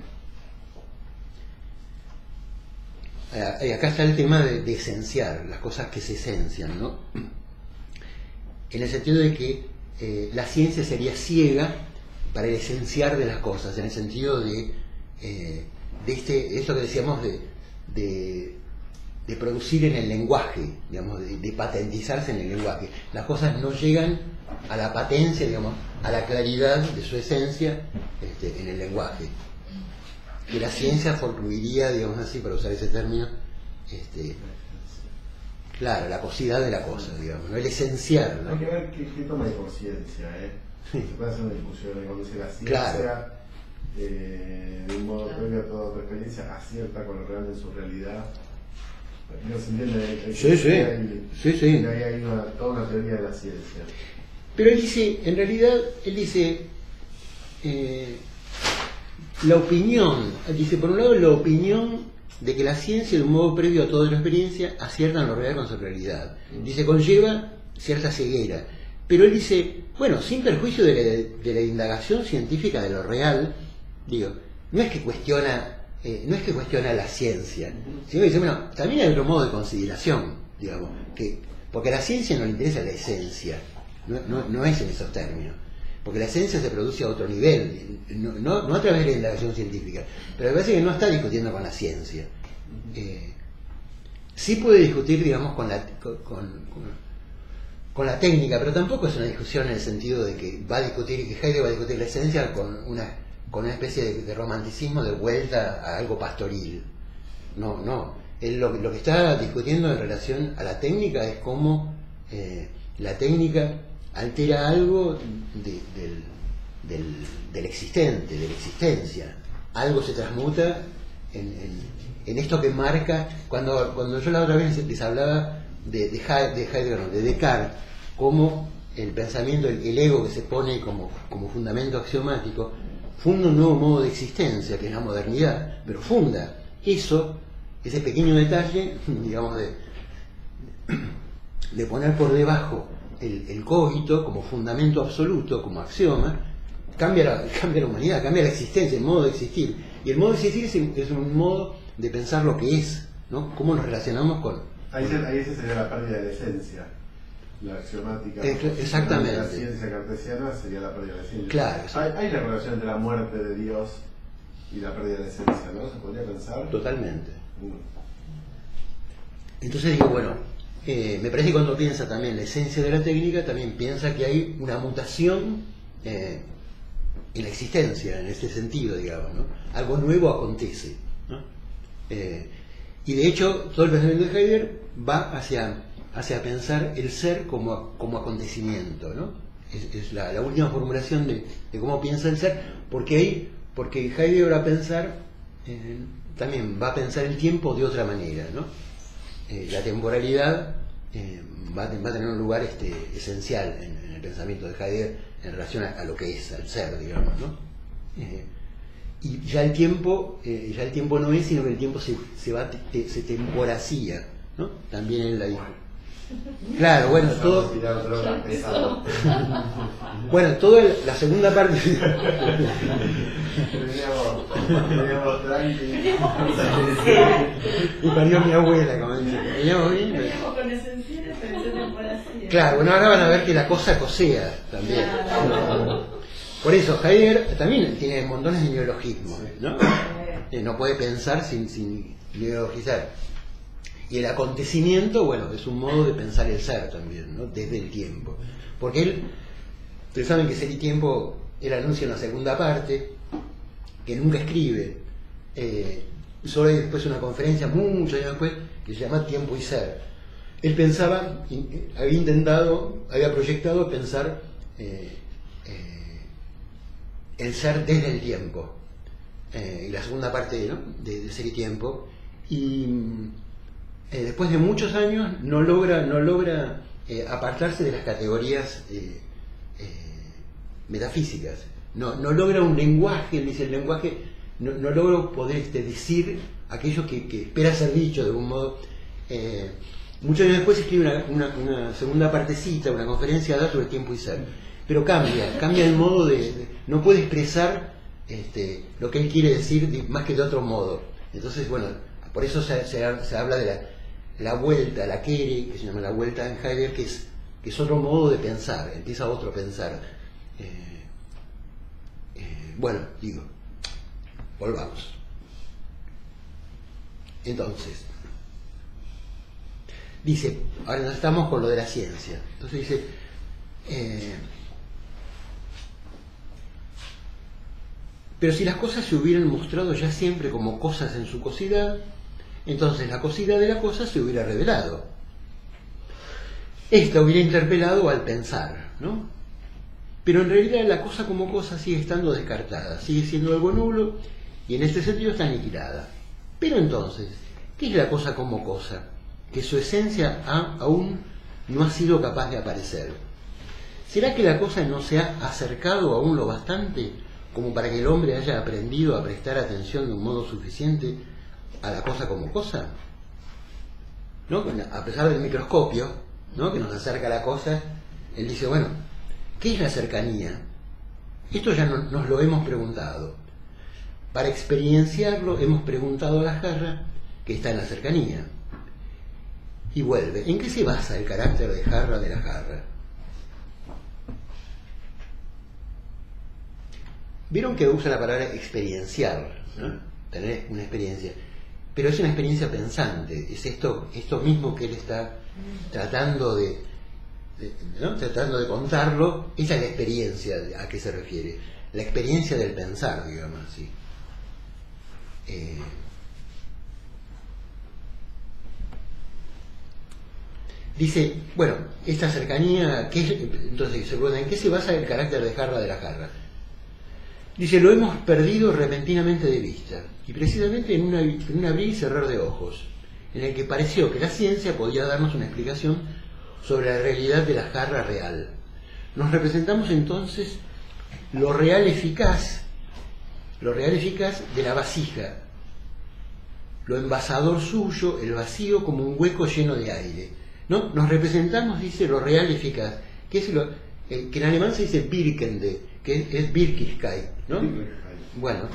Acá está el tema de esenciar, las cosas que se esencian, ¿no? En el sentido de que la ciencia sería ciega para el esenciar de las cosas, en el sentido de esto que decíamos de producir en el lenguaje, digamos, de patentizarse en el lenguaje. Las cosas no llegan a la patencia, digamos, a la claridad de su esencia en el lenguaje. Que la ciencia fortuiría, digamos así, para usar ese término, claro, la cosidad de la cosa, digamos, ¿no? El esencial, ¿no? Hay que ver qué toma de conciencia, Se puede hacer una discusión de cuando dice la ciencia, claro, de un modo previo a toda otra experiencia, acierta con lo real en su realidad. ¿No se entiende? Sí. Hay toda una teoría de la ciencia. Pero él dice, en realidad, la opinión, dice por un lado la opinión de que la ciencia de un modo previo a toda la experiencia acierta en lo real con su realidad. Dice, conlleva cierta ceguera. Pero él dice, bueno, sin perjuicio de la indagación científica de lo real, digo, no es que cuestiona la ciencia, sino que dice, bueno, también hay otro modo de consideración, digamos, porque a la ciencia no le interesa la esencia, no es en esos términos. Porque la esencia se produce a otro nivel, no a través de la indagación científica, pero me parece que no está discutiendo con la ciencia. Sí puede discutir, digamos, con la técnica, pero tampoco es una discusión en el sentido de que Heidegger va a discutir la esencia con una especie de romanticismo de vuelta a algo pastoril. No. Él lo que está discutiendo en relación a la técnica es cómo la técnica altera algo del existente, de la existencia. Algo se transmuta en esto que marca. Cuando yo la otra vez les hablaba de Heidegger, no, de Descartes, como el pensamiento, el ego que se pone como fundamento axiomático, funda un nuevo modo de existencia, que es la modernidad, pero funda ese pequeño detalle, digamos, de poner por debajo el cogito como fundamento absoluto, como axioma, cambia la humanidad, cambia la existencia, el modo de existir. Y el modo de existir es un modo de pensar lo que es, ¿no? Cómo nos relacionamos con... Ahí esa sería la pérdida de la esencia. La axiomática. Exactamente. La ciencia cartesiana sería la pérdida de la esencia. Claro. Hay la relación entre la muerte de Dios y la pérdida de la esencia, ¿no? ¿Se podría pensar? Totalmente. Entonces digo, bueno, me parece que cuando piensa también la esencia de la técnica, también piensa que hay una mutación en la existencia, en este sentido, digamos, ¿no? Algo nuevo acontece, ¿no? Y de hecho, todo el pensamiento de Heidegger va hacia pensar el ser como acontecimiento, ¿no? Es la última formulación de cómo piensa el ser, porque Heidegger va a pensar, también va a pensar el tiempo de otra manera, ¿no? La temporalidad va a tener un lugar esencial en el pensamiento de Heidegger en relación a lo que es, al ser, digamos, ¿no? Y ya el tiempo no es, sino que el tiempo se temporacía, ¿no? También él la dijo. Claro, bueno, todo. Bueno, toda la segunda parte. Veníamos tranquilos. Y parió mi abuela, como dice. Veníamos bien. Veníamos con esenciales, pero se temporacía. Claro, bueno, ahora van a ver que la cosa cosea también. Por eso, Heidegger también tiene montones de neologismos, ¿no? No puede pensar sin neologizar. Y el acontecimiento, bueno, es un modo de pensar el ser también, ¿no? Desde el tiempo. Porque ustedes saben que Ser y Tiempo, él anuncia una segunda parte, que nunca escribe. Solo hay después una conferencia, muchos años después, que se llama Tiempo y Ser. Él pensaba, había proyectado pensar el ser desde el tiempo. Y la segunda parte, ¿no? de Ser y Tiempo. Y después de muchos años no logra apartarse de las categorías metafísicas. No logra un lenguaje, él dice, el lenguaje no logro poder decir aquello que espera ser dicho de algún modo. Muchos años después escribe una segunda partecita, una conferencia sobre tiempo y ser, pero cambia el modo no puede expresar lo que él quiere decir más que de otro modo. Entonces, bueno, por eso se habla de la vuelta, la Kere, que se llama la vuelta en Heidegger, que es otro modo de pensar, empieza otro pensar. Bueno, digo, volvamos. Entonces, dice, ahora nos estamos con lo de la ciencia. Entonces dice, pero si las cosas se hubieran mostrado ya siempre como cosas en su cosidad, entonces la cosidad de la cosa se hubiera revelado. Esta hubiera interpelado al pensar, ¿no? Pero en realidad la cosa como cosa sigue estando descartada, sigue siendo algo nulo y en este sentido está aniquilada. Pero entonces, ¿qué es la cosa como cosa? Que su esencia aún no ha sido capaz de aparecer. ¿Será que la cosa no se ha acercado aún lo bastante como para que el hombre haya aprendido a prestar atención de un modo suficiente a la cosa como cosa? ¿No? A pesar del microscopio, ¿no?, que nos acerca a la cosa, él dice, bueno, ¿qué es la cercanía? Esto ya nos lo hemos preguntado. Para experienciarlo hemos preguntado a la jarra que está en la cercanía. Y vuelve. ¿En qué se basa el carácter de jarra de la jarra? Vieron que usa la palabra experienciar, ¿no? Tener una experiencia. Pero es una experiencia pensante. Es esto mismo que él está tratando ¿no?, tratando de contarlo. Esa es la experiencia a qué se refiere. La experiencia del pensar, digamos así. Dice, bueno, esta cercanía, entonces se pregunta, ¿en qué se basa el carácter de jarra de la jarra? Dice, lo hemos perdido repentinamente de vista, y precisamente en un abrir y cerrar de ojos, en el que pareció que la ciencia podía darnos una explicación sobre la realidad de la jarra real. Nos representamos entonces lo real eficaz de la vasija, lo envasador suyo, el vacío como un hueco lleno de aire, ¿no? Nos representamos, dice, lo real eficaz, que es que en alemán se dice Wirkende, que es Wirklichkeit, ¿no? Bueno,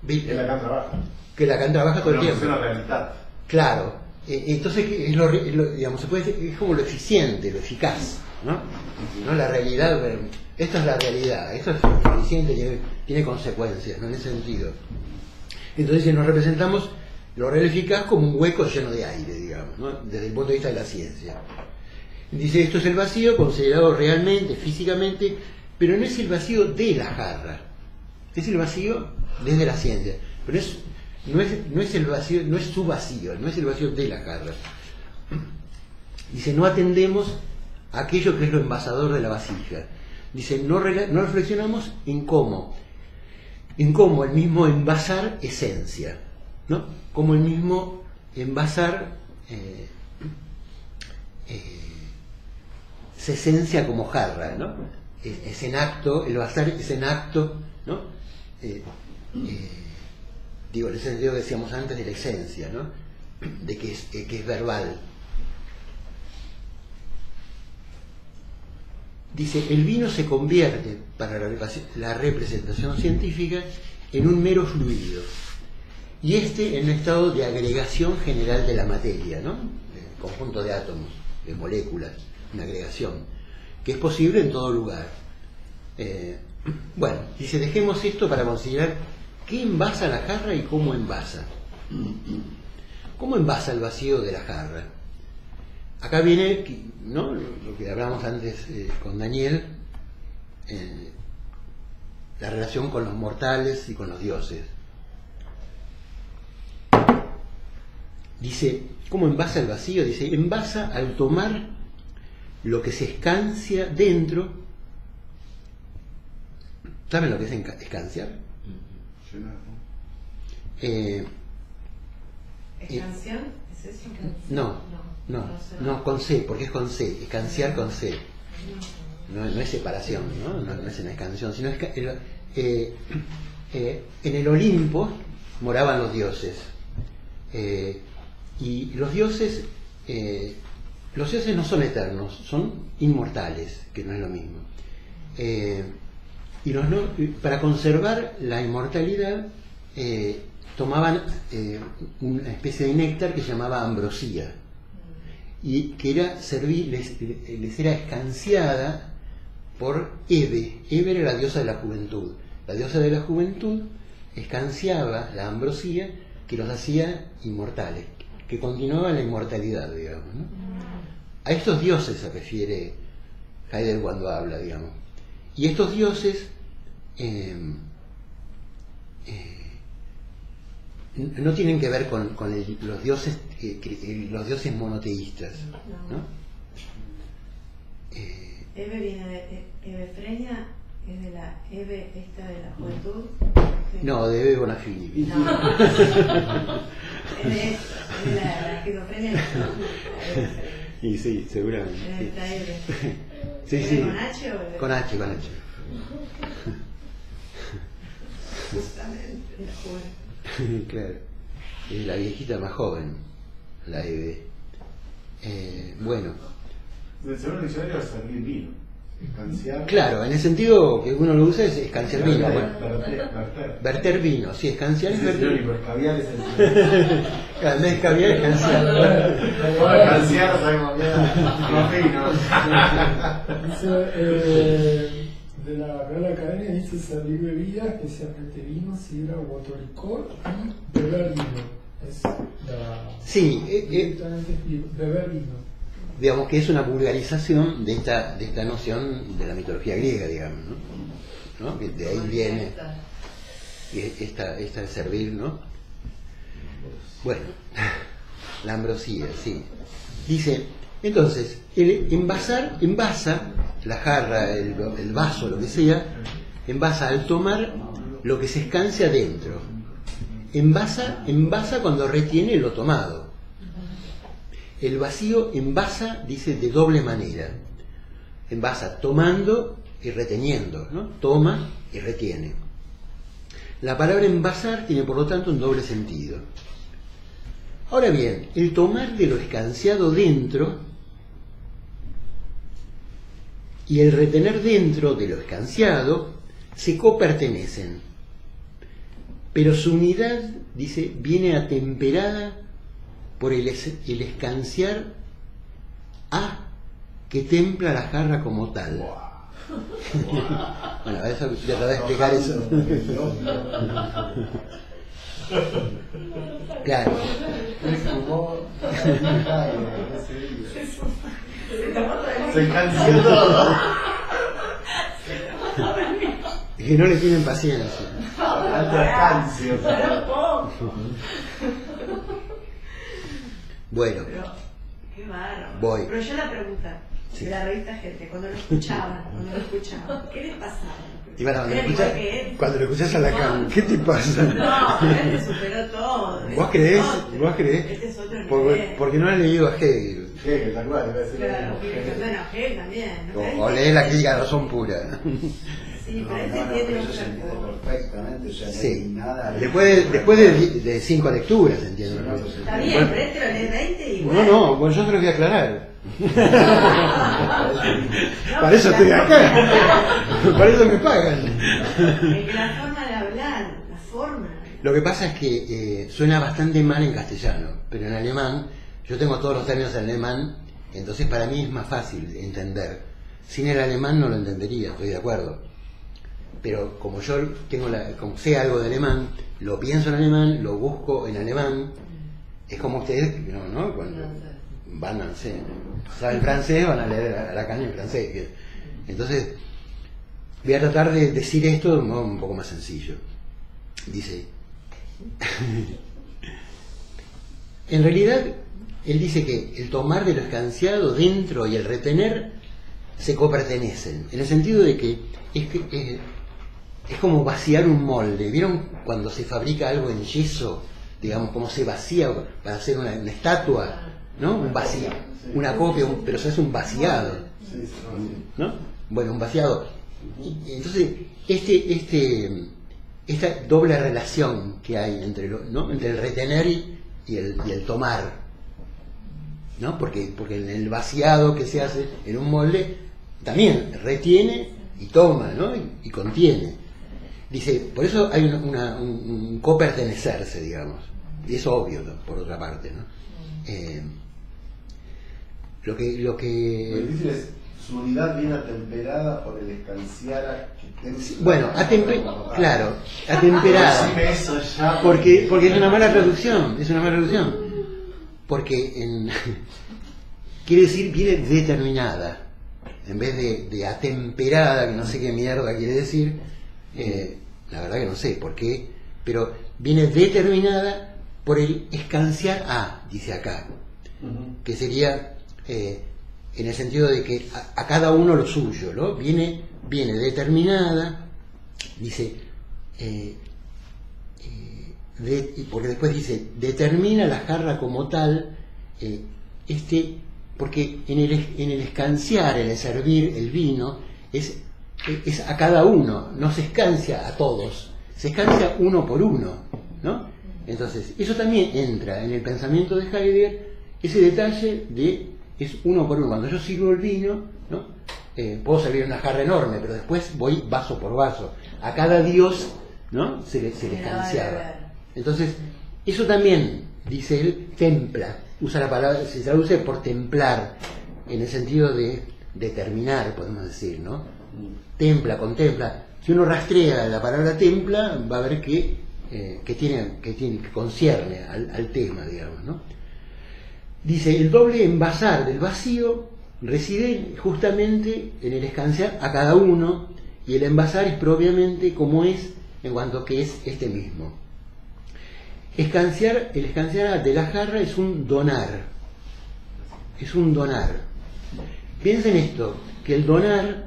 que Lacan trabaja. Que Lacan trabaja todo el tiempo. Es una realidad. Claro, entonces digamos, se puede decir, es como lo eficiente, lo eficaz, ¿no? ¿No? La realidad, esto es la realidad, esto es eficiente, tiene consecuencias, ¿no?, en ese sentido. Entonces nos representamos lo real eficaz como un hueco lleno de aire, digamos, ¿no?, desde el punto de vista de la ciencia. Dice, esto es el vacío considerado realmente, físicamente, pero no es el vacío de la jarra, es el vacío desde la ciencia, pero no es el vacío, no es su vacío, no es el vacío de la jarra. Dice, no atendemos a aquello que es lo envasador de la vasija. Dice, no reflexionamos en cómo el mismo envasar esencia, ¿no? Como el mismo envasar se esencia como jarra, ¿no? Es en acto, el basar es en acto, ¿no? Digo, en ese sentido que decíamos antes de la esencia, ¿no?, de que es verbal. Dice, el vino se convierte para la representación científica en un mero fluido, y en un estado de agregación general de la materia, ¿no?, el conjunto de átomos, de moléculas, una agregación, que es posible en todo lugar. Bueno, dice, dejemos esto para considerar qué envasa la jarra y cómo envasa. ¿Cómo envasa el vacío de la jarra? Acá viene, ¿no?, lo que hablamos antes con Daniel, la relación con los mortales y con los dioses. Dice, ¿cómo envasa el vacío? Dice, envasa al tomar lo que se escancia dentro. ¿Saben lo que es escanciar? ¿Escanciar? ¿Es eso? No, con C, porque es con C, escanciar con C. No es separación, ¿no? No es una escansión, sino en el Olimpo, moraban los dioses. Y los dioses no son eternos, son inmortales, que no es lo mismo. Para conservar la inmortalidad tomaban una especie de néctar que se llamaba ambrosía, y que era les era escanciada por Hebe. Hebe era la diosa de la juventud. La diosa de la juventud escanciaba la ambrosía que los hacía inmortales, que continuaba la inmortalidad, digamos, ¿no? A estos dioses se refiere Heidegger cuando habla, digamos. Y estos dioses no tienen que ver con los dioses monoteístas, ¿no? Eve viene de Ebefrenia, es de la Eve esta de la juventud. No, de Eve Bonafini. No. Es de la esquizofrenia. Y sí, seguramente. Es de esta Eve. Sí, ¿Eve sí. con H o Eve? Con H. Justamente, de la juventud. Claro. Es la viejita más joven, la Eve. Bueno. Según el diccionario es servir vino. Escanciar. Claro, en el sentido que uno lo usa es escanciar vino. Verter vino, sí, escanciar es verter. sinónimo, escabiar es el Cada vez escabiar es escanciar. escanciar sabemos bien. De la Real Academia dice servir bebidas, especialmente vino, sidra o autolicor, y beber vino. Es la... Sí, directamente beber vino. digamos que es una vulgarización de esta noción de la mitología griega, digamos, ¿no? Que de ahí viene esta de servir, ¿no? Bueno, la ambrosía, sí. Dice, entonces, el envasa la jarra, el vaso, lo que sea, envasa al tomar lo que se escancia dentro. Envasa cuando retiene lo tomado. El vacío envasa, dice, de doble manera. Envasa tomando y reteniendo, ¿no? Toma y retiene. La palabra envasar tiene, por lo tanto, un doble sentido. Ahora bien, el tomar de lo escanciado dentro y el retener dentro de lo escanciado se copertenecen, pero su unidad, dice, viene atemperada por el escanciar a que templa la jarra como tal. Bueno, eso ya te voy a explicar eso. Claro. Se canció todo. Es que no le tienen paciencia. Cancio. Bueno, Pero, qué bárbaro. Voy. Pero yo la pregunta Sí. de la revista Gente, cuando lo escuchaban, ¿qué les pasaba? y bueno, Era igual que él. cuando lo escuchás a Lacan, ¿qué te pasa? No, este superó todo. ¿Vos creés? ¿Vos creés? Este es otro nivel. Porque no has leído a Hegel. Tal cual, iba a decir. Claro, bueno, Hegel también. ¿no? O lees la crítica de la razón pura. Sí, No, pero ese no, tiene pero un eso se entiende cuerpo. perfectamente, o sea, no hay Sí. nada. Después de 5 lecturas, entiendo. Sí, no, pues, Está bien, pero este lo lee 20 y bueno. No, bueno, yo te lo voy a aclarar. No, Para eso estoy acá. Para eso me pagan. Es que la forma de hablar, la forma. Lo que pasa es que suena bastante mal en castellano, pero en alemán, yo tengo todos los términos en alemán, entonces para mí es más fácil entender. Sin el alemán no lo entendería, estoy de acuerdo. Pero como yo como sé algo de alemán, lo pienso en alemán, lo busco en alemán, es como ustedes, ¿no? Cuando van a, saben francés, van a leer a Lacan en francés. Entonces, voy a tratar de decir esto de un modo un poco más sencillo. Dice, en realidad, él dice que el tomar de lo escanciado dentro y el retener se copertenecen, en el sentido de que es como vaciar un molde. ¿Vieron cuando se fabrica algo en yeso? Digamos, como se vacía para hacer una estatua, ¿no? Un vacío, una copia, pero se hace un vaciado, ¿no? Bueno, un vaciado. Y entonces, esta doble relación que hay entre, ¿no?, entre el retener y el tomar, ¿no? Porque en el vaciado que se hace en un molde también retiene y toma, ¿no?, y contiene. Dice, por eso hay un copertenecerse, digamos, y es obvio, ¿no?, por otra parte, ¿no? Lo que Lo difícil es su unidad bien atemperada por el escanciar bueno, claro, atemperada, eso ya porque es una mala traducción, porque quiere decir viene determinada en vez de atemperada, que no sé qué mierda quiere decir. La verdad que no sé por qué, pero viene determinada por el escanciar dice acá, que sería en el sentido de que a cada uno lo suyo, ¿no? Viene determinada, dice, porque después dice, determina la jarra como tal, porque en el escanciar, en el servir el vino, es a cada uno, no se escancia a todos, se escancia uno por uno, ¿no? Entonces, eso también entra en el pensamiento de Heidegger, ese detalle de es uno por uno. Cuando yo sirvo el vino, ¿no?, puedo servir una jarra enorme, pero después voy vaso por vaso. A cada dios, ¿no?, se le escanciaba. Entonces, eso también, dice él, templa. Usa la palabra, se traduce por templar, en el sentido de determinar, podemos decir, ¿no? Templa, contempla. Si uno rastrea la palabra templa, va a ver que concierne al tema, digamos, ¿no? Dice, el doble envasar del vacío reside justamente en el escanciar a cada uno, y el envasar es propiamente como es en cuanto que es este mismo. El escanciar de la jarra es un donar. Piensen esto, que el donar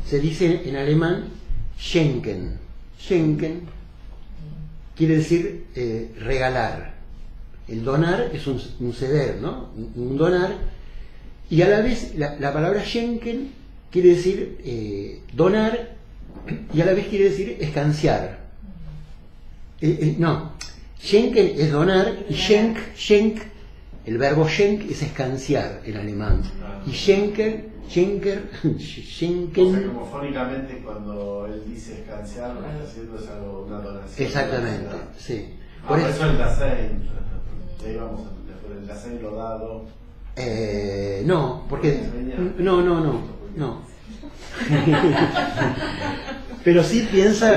se dice en alemán schenken. Schenken quiere decir regalar. El donar es un ceder, ¿no? Un donar, y a la vez la palabra schenken quiere decir donar, y a la vez quiere decir escanciar. No, schenken es donar, y schenk, el verbo schenk es escanciar en alemán, y schenken, o sea, como fónicamente cuando él dice escanciar, lo que está haciendo es algo, una donación. Exactamente, sí. Por eso el Dasein, ahí vamos, por el Dasein lo dado. No, porque no. Pero sí piensa.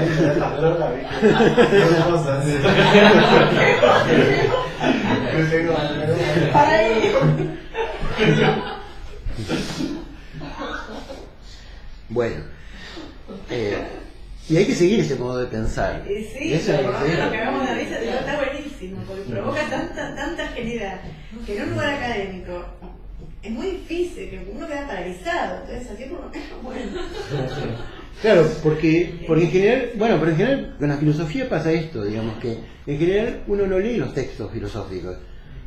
Bueno, y hay que seguir ese modo de pensar. Sí, eso es lo que hagamos de risa está buenísimo, porque provoca tanta genialidad que en un lugar académico es muy difícil, que uno queda paralizado. Entonces, así por lo menos, bueno. Claro, porque en general con la filosofía pasa esto, digamos, que en general uno no lee los textos filosóficos.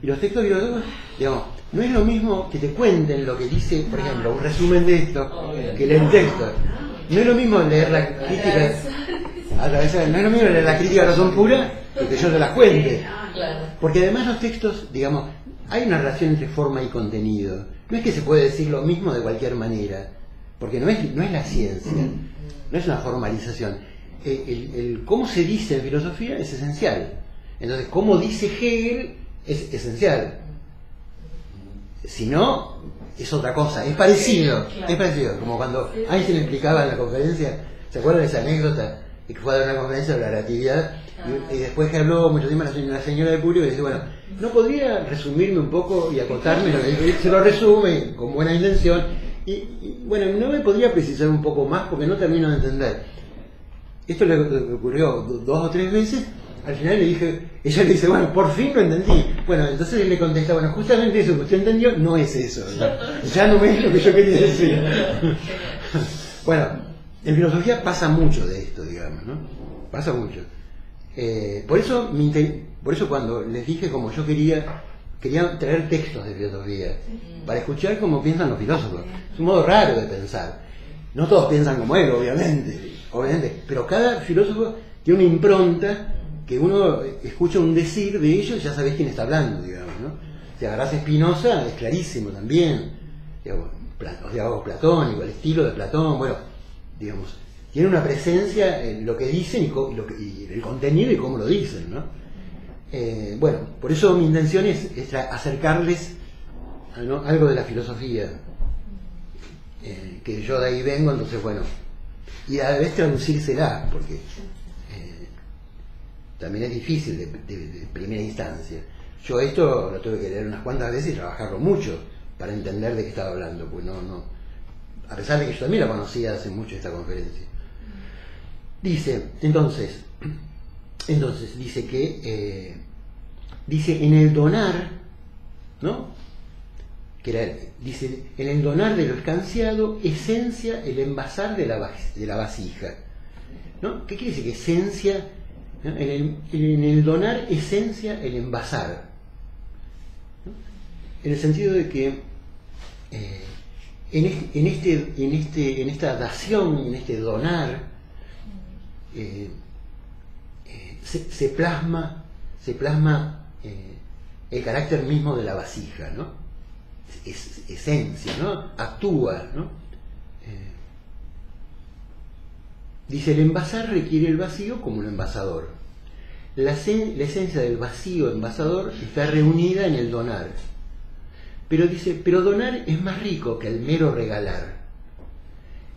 Y los textos filosóficos, digamos, no es lo mismo que te cuenten lo que dice, por ejemplo, un resumen de esto, que leer el texto. No es lo mismo leer la crítica no es lo mismo leer la crítica de razón pura que yo te la cuente. Porque además los textos, digamos, hay una relación entre forma y contenido. No es que se puede decir lo mismo de cualquier manera, porque no es la ciencia, no es una formalización. El cómo se dice en filosofía es esencial. Entonces, cómo dice Hegel es esencial. Si no, es otra cosa, es parecido, como cuando Einstein explicaba en la conferencia, ¿se acuerdan de esa anécdota? Que fue a dar una conferencia de la relatividad y después que habló mucho tiempo la señora del público y dice, bueno, ¿no podría resumirme un poco y acotarme? Se lo resume con buena intención y bueno, ¿no me podría precisar un poco más porque no termino de entender? Esto le ocurrió 2 o 3 veces. Al final ella le dice, bueno, por fin lo entendí. Bueno, entonces él le contesta, bueno, justamente eso que usted entendió no es eso, ya no es lo que yo quería decir. Bueno, en filosofía pasa mucho de esto, digamos, ¿no? Pasa mucho. Por eso cuando les dije como yo quería traer textos de filosofía, para escuchar cómo piensan los filósofos. Es un modo raro de pensar. No todos piensan como él, obviamente, pero cada filósofo tiene una impronta que uno escucha un decir de ellos y ya sabés quién está hablando, digamos, ¿no? Si agarrás a Spinoza, es clarísimo también, digamos, los diálogos platónicos, el estilo de Platón, bueno, digamos, tiene una presencia en lo que dicen y el contenido y cómo lo dicen, ¿no? Bueno, por eso mi intención es acercarles ¿no? algo de la filosofía, que yo de ahí vengo, entonces bueno, y a la vez traducírsela, porque también es difícil de primera instancia. Yo esto lo tuve que leer unas cuantas veces y trabajarlo mucho para entender de qué estaba hablando, pues no, a pesar de que yo también la conocía hace mucho esta conferencia. Dice, entonces dice que dice en el donar, ¿no? Dice en el donar de lo escanciado esencia el envasar de la vasija, ¿no? ¿Qué quiere decir que esencia? ¿No? En el donar esencia el envasar, ¿no? En el sentido de que en esta dación, en este donar, se plasma el carácter mismo de la vasija, ¿no? Es esencia, ¿no? Actúa, ¿no? Dice, el envasar requiere el vacío como un envasador. La esencia del vacío envasador está reunida en el donar. Pero dice, pero donar es más rico que el mero regalar.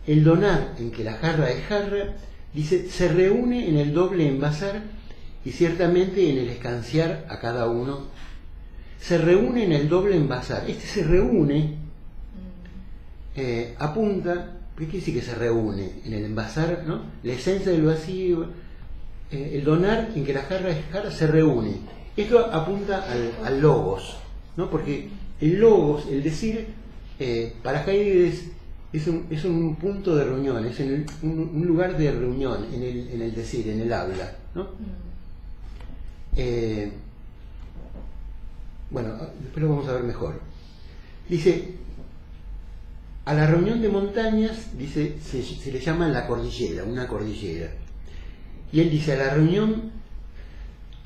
El donar en que la jarra es jarra, dice, se reúne en el doble envasar y ciertamente en el escanciar a cada uno. Se reúne en el doble envasar. Este se reúne, apunta, ¿qué quiere decir que se reúne? En el envasar, ¿no? La esencia del vacío, el donar en que la jarra es jarra, se reúne. Esto apunta al logos, ¿no? Porque el logos, el decir, para Heidegger es un punto de reunión, es un lugar de reunión en el decir, en el habla, ¿no? Bueno, después lo vamos a ver mejor. Dice, a la reunión de montañas, dice, se le llama la cordillera, una cordillera. Y él dice, a la reunión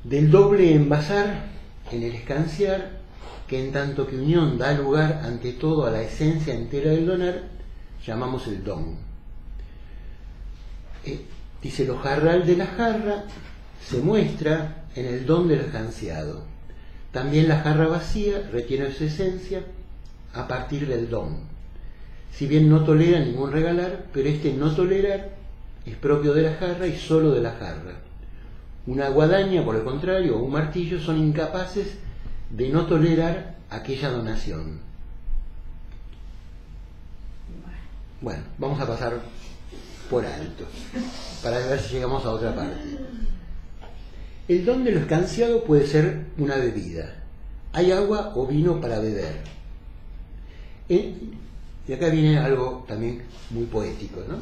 del doble envasar en el escanciar, que en tanto que unión da lugar ante todo a la esencia entera del donar, llamamos el don. Dice, lo jarral de la jarra se muestra en el don del escanciado. También la jarra vacía retiene su esencia a partir del don. Si bien no tolera ningún regalar, pero este no tolerar es propio de la jarra y solo de la jarra. Una guadaña, por el contrario, o un martillo son incapaces de no tolerar aquella donación. Bueno, vamos a pasar por alto para ver si llegamos a otra parte. El don de lo escanciado puede ser una bebida. Hay agua o vino para beber. Y acá viene algo también muy poético, ¿no?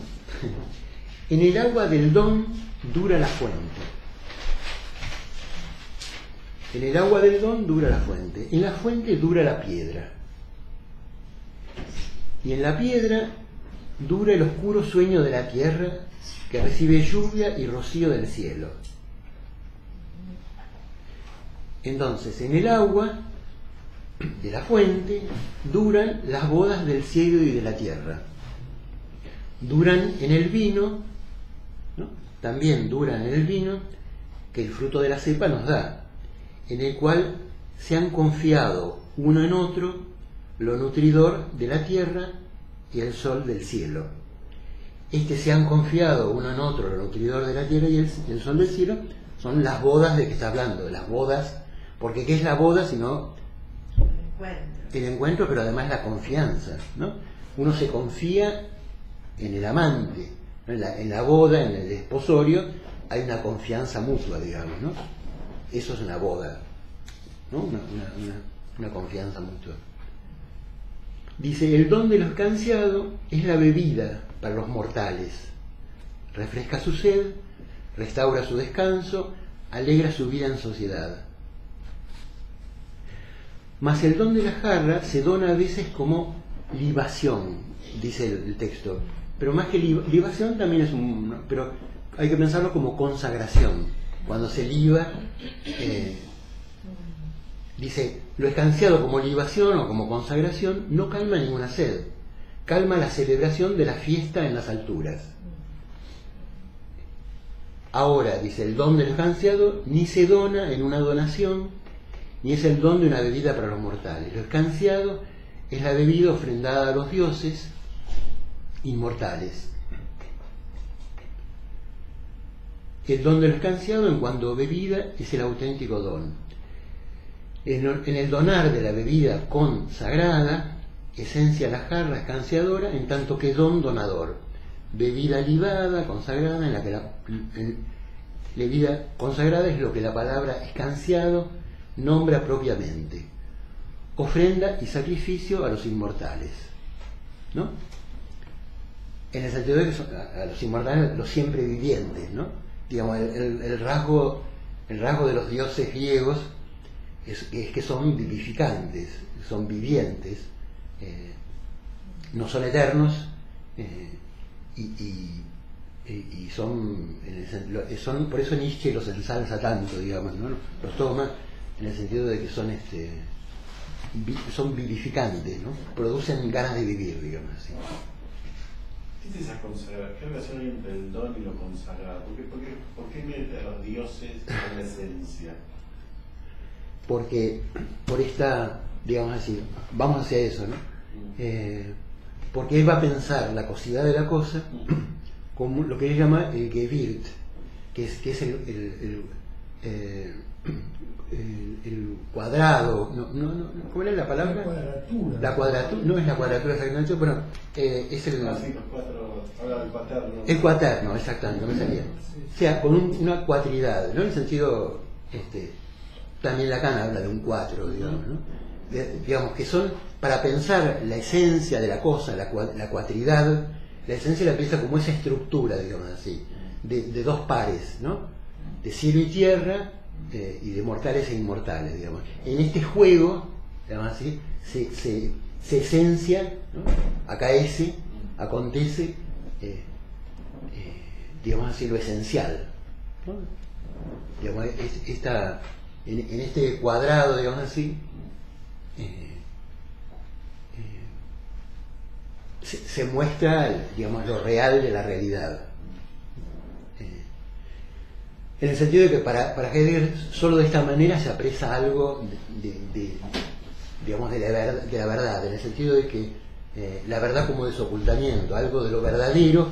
En el agua del don dura la fuente. En el agua del don dura la fuente. En la fuente dura la piedra. Y en la piedra dura el oscuro sueño de la tierra que recibe lluvia y rocío del cielo. Entonces, en el agua de la fuente duran las bodas del cielo y de la tierra. Duran en el vino, ¿no? También duran en el vino que el fruto de la cepa nos da, en el cual se han confiado uno en otro lo nutridor de la tierra y el sol del cielo. Se han confiado uno en otro lo nutridor de la tierra y el sol del cielo son las bodas de que está hablando, de las bodas, porque ¿qué es la boda sino el encuentro, pero además la confianza, ¿no? Uno se confía en el amante, ¿no? En la boda, en el desposorio, hay una confianza mutua, digamos, ¿no? Eso es una boda, ¿no? Una confianza mutua. Dice, el don de lo escanciado es la bebida para los mortales. Refresca su sed, restaura su descanso, alegra su vida en sociedad. Mas el don de la jarra se dona a veces como libación, dice el texto. Pero más que libación también es pero hay que pensarlo como consagración. Cuando se liba, dice, lo escanciado como libación o como consagración no calma ninguna sed, calma la celebración de la fiesta en las alturas. Ahora, dice, el don del escanciado ni se dona en una donación, ni es el don de una bebida para los mortales. Lo escanciado es la bebida ofrendada a los dioses inmortales. El don del escanciado, en cuanto bebida, es el auténtico don. En el donar de la bebida consagrada, esencia la jarra escanciadora, en tanto que don donador. Bebida libada, consagrada, en la que la bebida consagrada es lo que la palabra escanciado nombra propiamente. Ofrenda y sacrificio a los inmortales, ¿no? En el sentido de que son, a los inmortales, los siempre vivientes, ¿no? Digamos, el rasgo de los dioses griegos es que son vivificantes, son vivientes, no son eternos, y son, por eso Nietzsche los ensalza tanto, digamos, ¿no? Los toma en el sentido de que son vivificantes, ¿no? Producen ganas de vivir, digamos así. ¿Qué es esa consagración? ¿Qué relación hay entre el don y lo consagrado? ¿Por qué mete a los dioses en la esencia? Porque por esta, digamos así, vamos hacia eso, ¿no? Porque él va a pensar la cosidad de la cosa como lo que él llama el Gewirt, que es el cuadrado, ¿cómo era la palabra? La cuadratura, no es la cuadratura exactamente, pero es el cuaterno, exactamente, no me salía. O sea, con una cuatridad, ¿no? En el sentido, también Lacan habla de un cuatro, digamos, ¿no? Digamos que son, para pensar la esencia de la cosa, la cuatridad, la esencia la piensa como esa estructura, digamos así, de dos pares, ¿no? De cielo y tierra, y de mortales e inmortales, digamos. En este juego, digamos así, se esencia, ¿no? Acaece, acontece, digamos así, lo esencial, ¿no? Digamos, en este cuadrado, digamos así, se muestra, digamos, lo real de la realidad. En el sentido de que para Heidegger solo de esta manera se apresa algo digamos, de la verdad, en el sentido de que la verdad como desocultamiento, algo de lo verdadero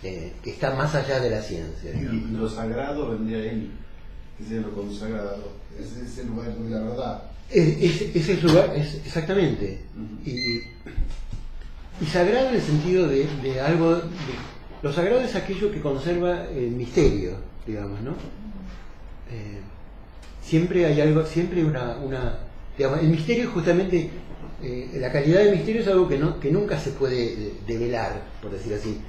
que está más allá de la ciencia, digamos, ¿no? Lo sagrado vendría ahí, que es lo consagrado, es ese lugar de la verdad. Ese lugar, exactamente. Y sagrado en el sentido de algo. Lo sagrado es aquello que conserva el misterio, digamos, ¿no? Siempre hay algo, siempre digamos, el misterio es justamente, la calidad del misterio es algo que nunca se puede develar, por decir así.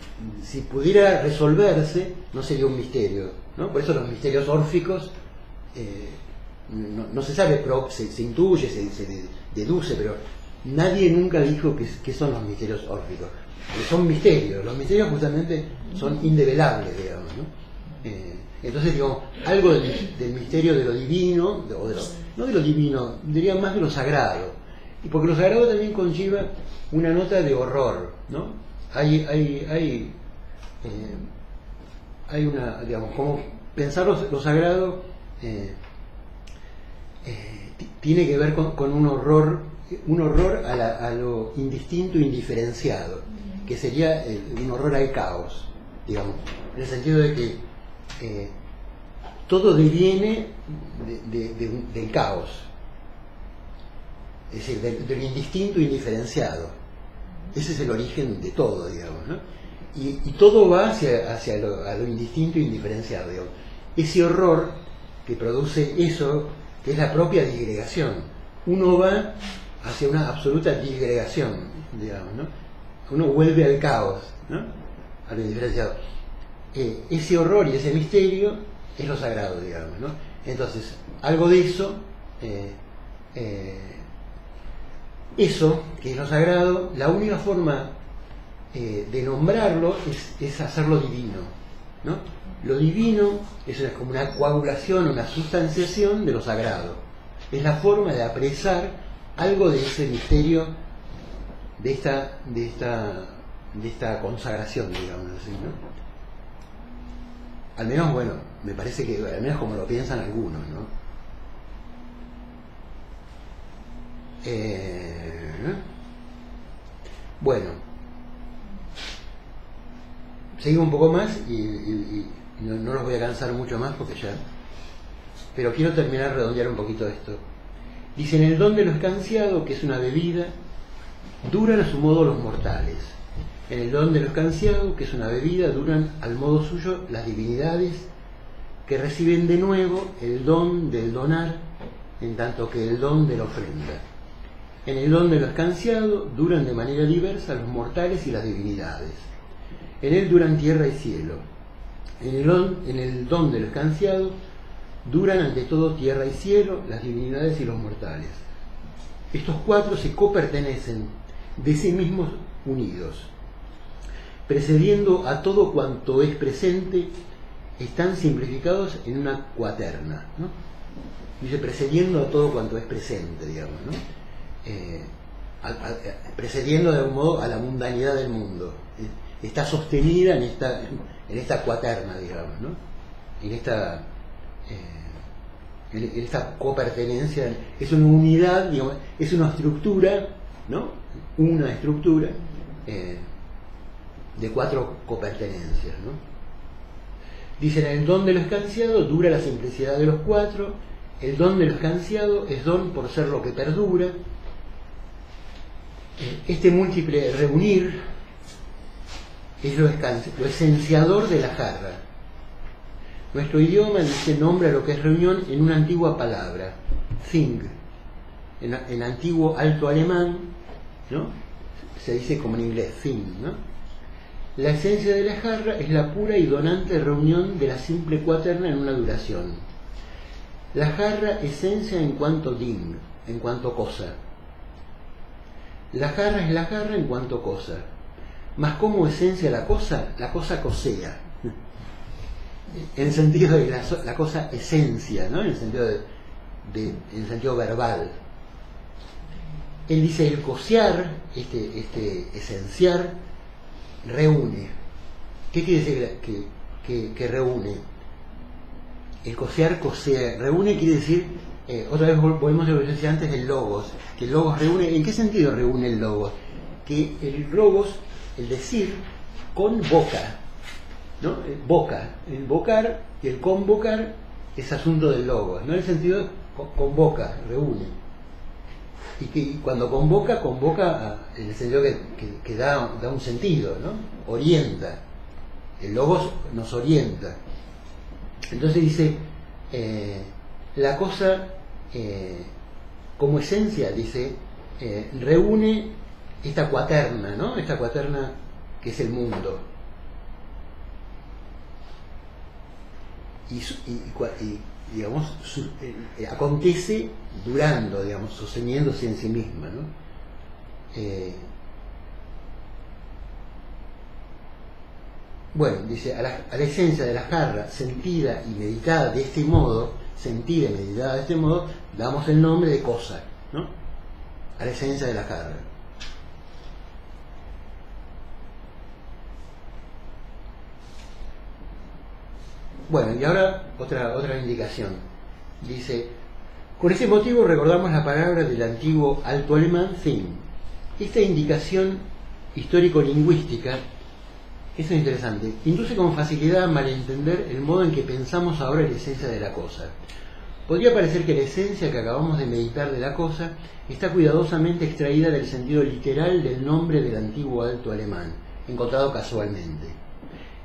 Si pudiera resolverse, no sería un misterio, ¿no? Por eso los misterios órficos, no se sabe, pero se intuye, se deduce, pero nadie nunca dijo que son los misterios órficos. Son misterios, los misterios justamente son indevelables, digamos, ¿no? Entonces, digamos, algo del misterio de lo divino, no de lo divino, diría más de lo sagrado, y porque lo sagrado también conlleva una nota de horror, ¿no? Hay una, digamos, como pensar lo sagrado tiene que ver con un horror a lo indistinto e indiferenciado, que sería un horror al caos, digamos, en el sentido de que todo deviene del caos, es decir, del indistinto e indiferenciado. Ese es el origen de todo, digamos, ¿no? Y todo va hacia lo indistinto e indiferenciado, digamos. Ese horror que produce eso, que es la propia disgregación. Uno va hacia una absoluta disgregación, digamos, ¿no? Uno vuelve al caos, ¿no? A lo indiferenciado. Ese horror y ese misterio es lo sagrado, digamos, ¿no? Entonces, algo de eso, eso que es lo sagrado, la única forma de nombrarlo es hacerlo divino. ¿no? Lo divino es como una coagulación, una sustanciación de lo sagrado. Es la forma de apresar algo de ese misterio, de esta consagración, digamos así, ¿no? Al menos, bueno, me parece que, al menos como lo piensan algunos, ¿no? Bueno, seguimos un poco más y no los voy a cansar mucho más porque ya... Pero quiero terminar, redondear un poquito esto. Dice, en el don de lo escanciado, que es una bebida, duran a su modo los mortales. En el don de lo escanciado, que es una bebida, duran al modo suyo las divinidades, que reciben de nuevo el don del donar, en tanto que el don de la ofrenda. En el don de lo escanciado duran de manera diversa los mortales y las divinidades. En él duran tierra y cielo. En el don de lo escanciado duran ante todo tierra y cielo, las divinidades y los mortales. Estos cuatro se copertenecen, de sí mismos unidos. Precediendo a todo cuanto es presente, están simplificados en una cuaterna, ¿no? Dice, precediendo a todo cuanto es presente, digamos, ¿no? Precediendo de algún modo a la mundanidad del mundo. Está sostenida en esta cuaterna, digamos, ¿no? En esta copertenencia. Es una unidad, digamos, es una estructura, ¿no? Una estructura de cuatro copertenencias, ¿no? Dicen, el don de lo escanciado dura la simplicidad de los cuatro. El don de lo escanciado es don por ser lo que perdura. Este múltiple reunir es lo esenciador de la jarra. Nuestro idioma dice nombre a lo que es reunión en una antigua palabra, thing. En antiguo alto alemán, ¿no? Se dice como en inglés, thing, ¿no? La esencia de la jarra es la pura y donante reunión de la simple cuaterna en una duración. La jarra esencia en cuanto ding, en cuanto cosa. La jarra es la jarra en cuanto cosa. Mas como esencia la cosa cosea. En el sentido de la cosa esencia, ¿no? En el sentido verbal. Él dice el cosear, este esenciar, reúne. ¿Qué quiere decir que reúne? El cosear cosea. Reúne quiere decir, otra vez volvemos a lo que decía antes del logos, que el logos reúne. ¿En qué sentido reúne el logos? Que el logos, el decir, convoca, ¿no? Boca, el vocar y el convocar es asunto del logos, ¿no? En el sentido convoca, reúne. Y cuando convoca en el sentido que da un sentido, ¿no? Orienta. El logos nos orienta. Entonces dice, la cosa como esencia, dice, reúne esta cuaterna, ¿no? Esta cuaterna que es el mundo. Y digamos, acontece durando, digamos, sosteniéndose en sí misma, ¿no? Bueno, dice, a la esencia de la jarra, sentida y meditada de este modo, damos el nombre de cosa, ¿no? A la esencia de la jarra. Bueno, y ahora otra indicación. Dice, con ese motivo recordamos la palabra del antiguo alto alemán thing. Esta indicación histórico-lingüística, eso es interesante, induce con facilidad a malentender el modo en que pensamos ahora la esencia de la cosa. Podría parecer que la esencia que acabamos de meditar de la cosa está cuidadosamente extraída del sentido literal del nombre del antiguo alto alemán, encontrado casualmente.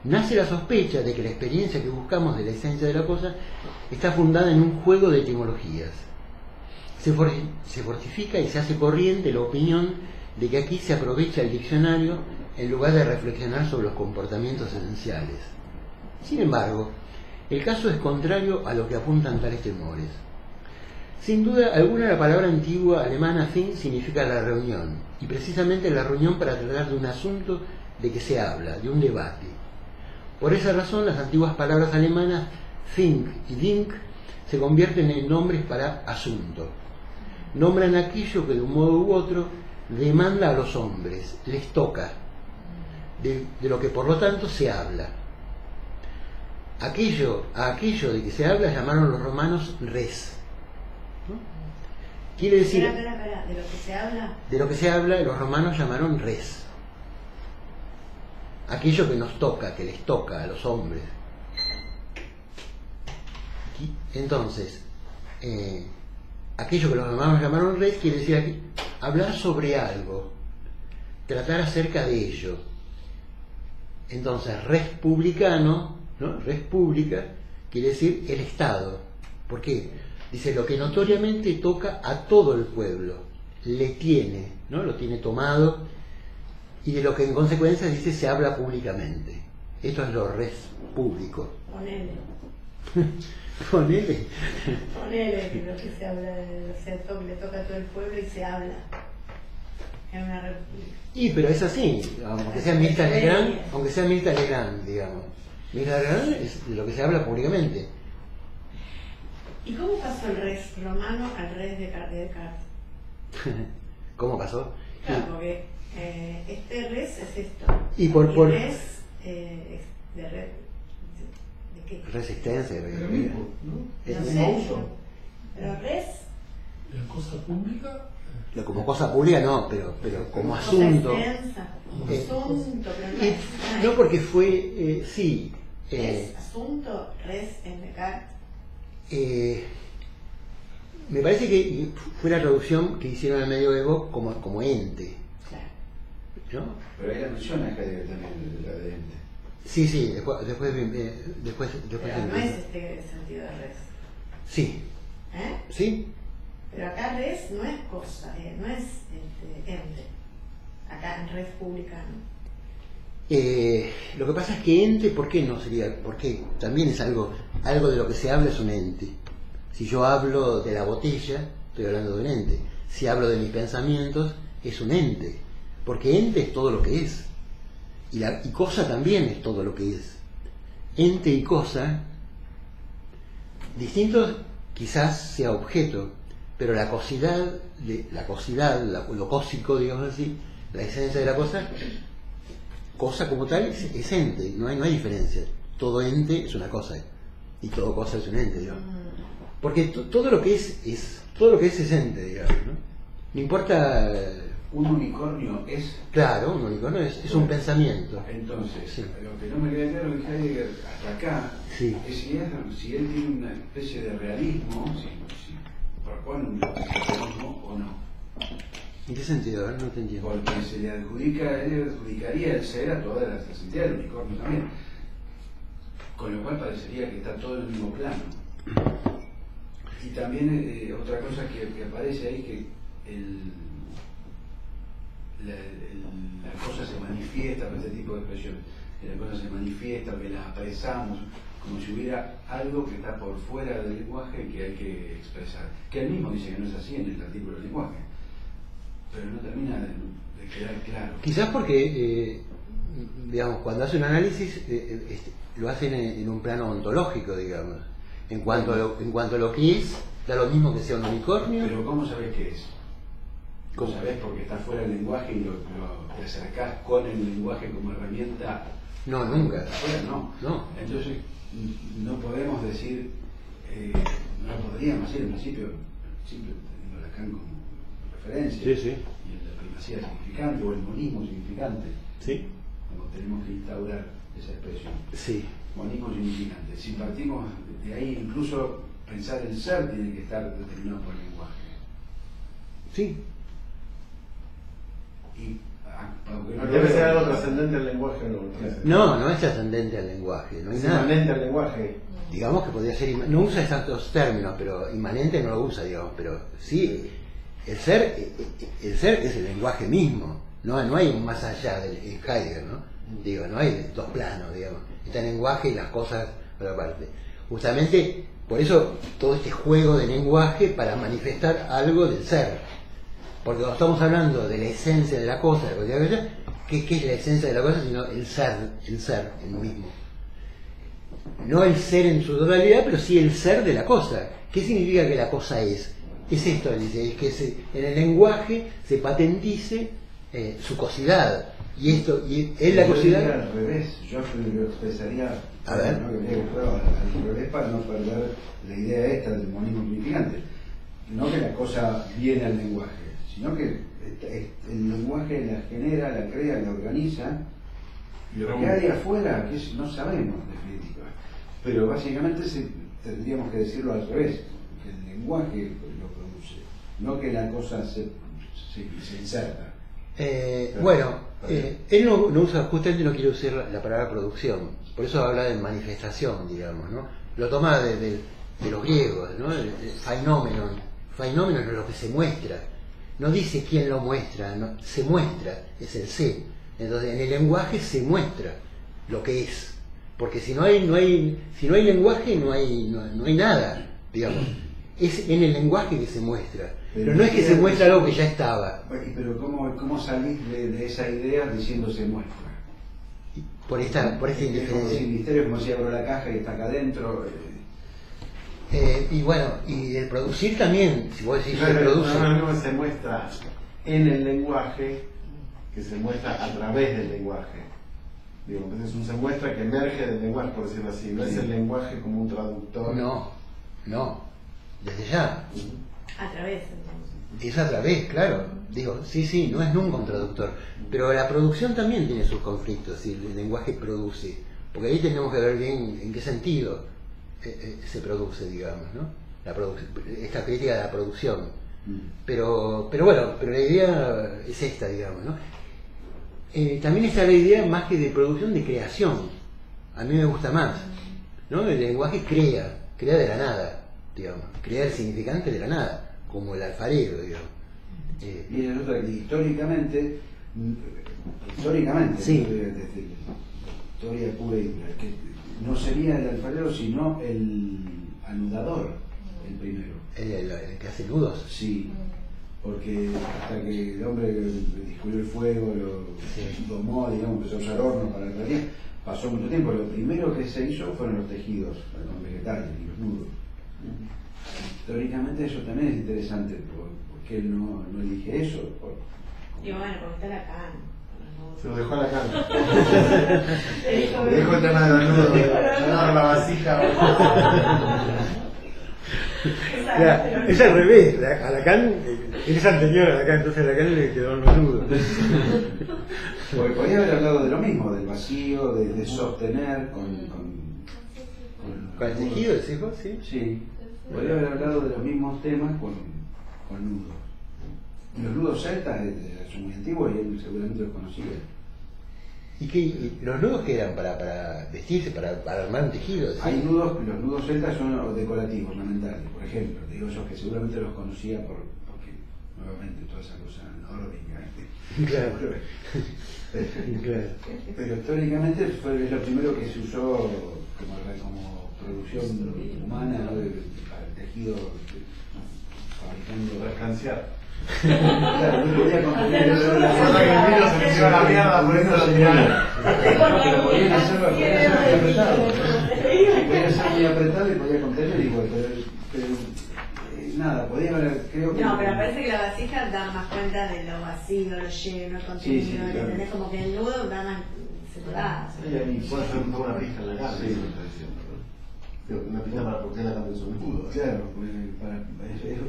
Nace la sospecha de que la experiencia que buscamos de la esencia de la cosa está fundada en un juego de etimologías. Se fortifica y se hace corriente la opinión de que aquí se aprovecha el diccionario en lugar de reflexionar sobre los comportamientos esenciales. Sin embargo, el caso es contrario a lo que apuntan tales temores. Sin duda alguna, la palabra antigua alemana thing significa la reunión, y precisamente la reunión para tratar de un asunto de que se habla, de un debate. Por esa razón, las antiguas palabras alemanas think y dink se convierten en nombres para asunto. Nombran aquello que de un modo u otro demanda a los hombres, les toca, de lo que por lo tanto se habla. A aquello de que se habla llamaron los romanos res. ¿No? Quiere decir... Espera, ¿de lo que se habla? De lo que se habla, los romanos llamaron res. Aquello que nos toca, que les toca a los hombres. Entonces, aquello que los romanos llamaron res quiere decir aquí, hablar sobre algo, tratar acerca de ello. Entonces, res publicano, ¿no? Res pública quiere decir el Estado. ¿Por qué? Dice lo que notoriamente toca a todo el pueblo, le tiene, ¿no? Lo tiene tomado, y de lo que en consecuencia dice se habla públicamente. Esto es lo res público. Ponele. Ponele. Ponele que lo que se habla, le toca a todo el pueblo y se habla en una república. Y pero es así, aunque sea Mirta Legrand, digamos. Mirta Legrand es de lo que se habla públicamente. ¿Y cómo pasó el res romano al res de Descartes? ¿Cómo pasó? Claro, porque este res es esto. Y por res de red. ¿De qué? Resistencia, Lo mismo, ¿no? Es No el sé, mismo uso. pero res. La cosa pública. Como cosa pública no, pero como Cosa asunto. extensa, asunto, pero no es. No, porque fue, sí. Es asunto, res en Descartes. Me parece que fue la traducción que hicieron en el medioevo como ente. Claro. ¿No? Pero ahí la menciona Heidegger también, la de ente. Sí, después Pero no es este sentido de res. Sí. Sí. Pero acá res no es cosa, no es ente. Acá en res pública no. Lo que pasa es que ente, ¿por qué no sería? Porque también es algo de lo que se habla es un ente. Si yo hablo de la botella, estoy hablando de un ente. Si hablo de mis pensamientos, es un ente. Porque ente es todo lo que es. Y cosa también es todo lo que es. Ente y cosa, distintos quizás sea objeto, pero la cosidad, lo cósico, digamos así, la esencia de la cosa como tal es ente, no hay diferencia. Todo ente es una cosa y todo cosa es un ente, digamos. Porque todo lo que es ente, digamos, ¿no? No importa. Un unicornio es. Claro, un unicornio es un pensamiento. Entonces, Sí. lo que no me queda claro es que Heidegger hasta acá Sí. es si él tiene una especie de realismo, si propone un realismo o no. ¿En qué sentido? A ver, no te entiendo. Porque se le adjudicaría el ser a todas las entidades, el unicornio también. Con lo cual parecería que está todo en el mismo plano. Y también otra cosa que aparece ahí que la cosa se manifiesta con este tipo de expresiones, que la cosa se manifiesta, que la apresamos, como si hubiera algo que está por fuera del lenguaje que hay que expresar. Que él mismo dice que no es así en el artículo del lenguaje, pero no termina de quedar claro. Quizás porque, digamos, cuando hace un análisis, lo hacen en un plano ontológico, digamos. En cuanto a lo que es, da lo mismo que sea un unicornio. Pero ¿cómo sabes qué es? ¿Cómo? ¿Sabés porque está fuera del lenguaje y te acercás con el lenguaje como herramienta? No, nunca. Afuera no. Entonces, no podemos decir, no podríamos decir en principio, siempre teniendo Lacan como referencia, Sí. y la primacía significante o el monismo significante, Sí. como tenemos que instaurar esa expresión. Sí. Monismo significante. Si partimos de ahí, incluso pensar el ser tiene que estar determinado por el lenguaje. Sí. Y aunque no Debe ser algo trascendente al lenguaje, ¿no? No es trascendente al lenguaje, no hay Es nada. inmanente al lenguaje. Digamos que podría ser, no usa exactos términos, pero inmanente no lo usa, digamos, pero sí, el ser es el lenguaje mismo, no hay un más allá del Heidegger, ¿no? Digo, no hay dos planos, digamos, está el lenguaje y las cosas por otra parte. Justamente por eso todo este juego de lenguaje para manifestar algo del ser. Porque cuando estamos hablando de la esencia de la cosa, ¿qué es la esencia de la cosa? Sino el ser, el mismo. no el ser en su totalidad, pero sí el ser de la cosa. ¿Qué significa que la cosa es? Es esto, dice, es que en el lenguaje se patentice su cosidad. Y esto, y es la cosidad. Al revés, yo lo expresaría A ver. ¿no? Al revés para no perder la idea esta del monismo unificante. No que la cosa viene al lenguaje, sino que el lenguaje la genera, la crea, la organiza. Y lo que hay afuera, que no sabemos en definitiva. Pero básicamente tendríamos que decirlo al revés, que el lenguaje lo produce, no que la cosa se inserta. Él no usa, justamente no quiere usar la palabra producción, por eso habla de manifestación, digamos, ¿no? Lo toma de los griegos, ¿no? El fenómeno es lo que se muestra, no dice quién lo muestra, no, se muestra, es el sé. Entonces en el lenguaje se muestra lo que es, porque si no hay lenguaje no hay nada, digamos. Es en el lenguaje que se muestra, pero no es que se muestra algo que ya estaba. Pero ¿cómo salís de esa idea diciendo se muestra? Por esta indiferencia. Sin misterio, como si abro la caja y está acá adentro. Y bueno, y el producir también, si vos decís que Claro, produce. no se muestra en el lenguaje, que se muestra a través del lenguaje. Digo, entonces se muestra que emerge del lenguaje, por decirlo así. No es el lenguaje como un traductor. No, desde ya. A través, entonces. Es a través, claro. Digo, sí, no es nunca un traductor. Pero la producción también tiene sus conflictos, si el lenguaje produce. Porque ahí tenemos que ver bien en qué sentido se produce, digamos, ¿no? Esta crítica de la producción. Pero la idea es esta, digamos, ¿no? También está la idea más que de producción, de creación. A mí me gusta más, ¿no? El lenguaje crea de la nada, digamos, crea el significante de la nada, como el alfarero, digamos. Y es otra que históricamente, sí. desde historia pura y dura, que no sería el alfarero sino el anudador, el primero. El que hace nudos. Sí, porque hasta que el hombre descubrió el fuego, lo domó, digamos, empezó a usar hornos para la herrería, pasó mucho tiempo. Lo primero que se hizo fueron los tejidos con vegetales y los nudos. Teóricamente eso también es interesante, porque él no elige eso. Y bueno, porque está la cana. Se lo dejó a la cana. Le dejó el tema de los nudos, la vasija. Es al revés, a Lacan, él es anterior a Lacan, entonces a Lacan le quedaron los nudos. Porque podría haber hablado de lo mismo, del vacío, de sostener con el tejido, decís vos, ¿sí? Sí, podría haber hablado de los mismos temas con nudos. Y los nudos celtas son muy antiguos y él seguramente los conocía. ¿Y los nudos que eran para vestirse, para armar un tejido? ¿Sí? Hay nudos, los nudos celtas son decorativos, ornamentales, por ejemplo. Digo yo que seguramente los conocía porque nuevamente toda esa cosa nórdica. Claro. Claro. Pero históricamente es lo primero que se usó como producción humana, ¿no? Para el tejido, fabricando Descansar. Claro, no podía contener eso. La cosa que el vino se me lleva a la mierda, por eso lo tiraron. Pero podían hacerlo muy apretado. Podía ser muy apretado y podía contener igual, pero nada, podía haber, creo que... No, pero parece que la vasija da más cuenta de lo vacío, lo lleno, el contenido, Sí, claro. ¿entendés? Como que el nudo da más... se lo da. Y puede ser una pista en la cara, Sí. eso me está diciendo, ¿no? Una pista para por qué la canción son nudos. Claro,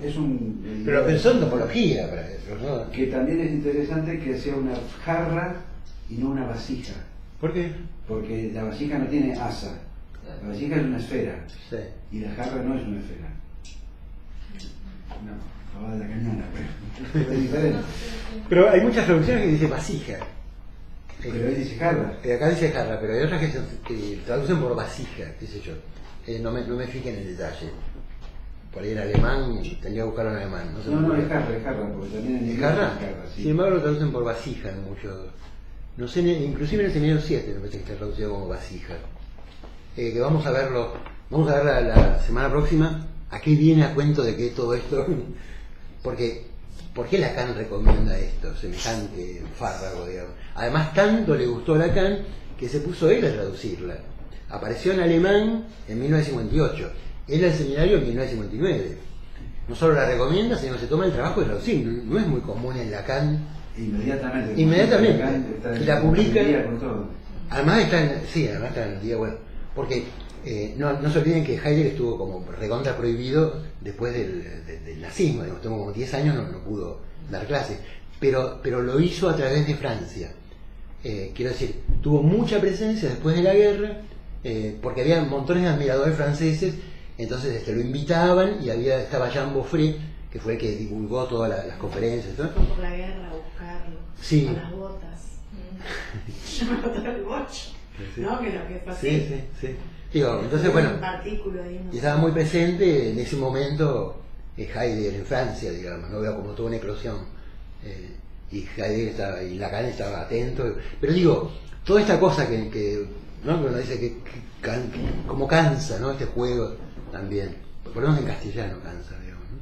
es un... Pero pensó en topología para eso, ¿no? Que también es interesante que sea una jarra y no una vasija. ¿Por qué? Porque la vasija no tiene asa. La vasija es una esfera. Sí. Y la jarra no es una esfera. No, va de la cañona, pero es diferente. Pero hay muchas traducciones que dice vasija. Pero él dice jarra. Acá dice jarra, pero hay otras que traducen por vasija, qué sé yo. No me fijé en el detalle. Por ahí en alemán, tendría que buscarlo en alemán. No, sé No, por qué. es jarra, porque también en ¿Es inglés jarra? es jarra, sí. Sin embargo lo traducen por vasija en muchos. No sé, inclusive en el seminario 7 me parece que está traducido como vasija. Que vamos a verlo, vamos a ver la semana próxima a qué viene a cuento de que todo esto. Porque, ¿por qué Lacan recomienda esto? Semejante fárrago, digamos. Además, tanto le gustó a Lacan que se puso él a traducirla. Apareció en alemán en 1958. Él al seminario en 1959. No solo la recomienda, sino que se toma el trabajo de traducir. No es muy común en Lacan. Inmediatamente. Inmediatamente. Y la publica. Con todo. Además está en el día, bueno, porque no se olviden que Heidegger estuvo como recontra prohibido después del nazismo, digamos, tengo como 10 años, no pudo dar clases, pero lo hizo a través de Francia. Quiero decir, tuvo mucha presencia después de la guerra, porque había montones de admiradores franceses, entonces lo invitaban y estaba Jean Beaufret, que fue el que divulgó todas las conferencias, ¿no? Fue por la guerra a buscarlo, sí. con las botas. Yo me botó el bocho, Sí. ¿no? Que lo que fue así. Sí. Digo, entonces, bueno, y estaba muy presente en ese momento Heidegger en Francia, digamos, no veo como toda una eclosión. Y Heidegger y Lacan estaba atento. Pero digo, toda esta cosa que ¿no? Que uno dice que como cansa, ¿no? Este juego también, por lo menos en castellano cansa, digamos, ¿no?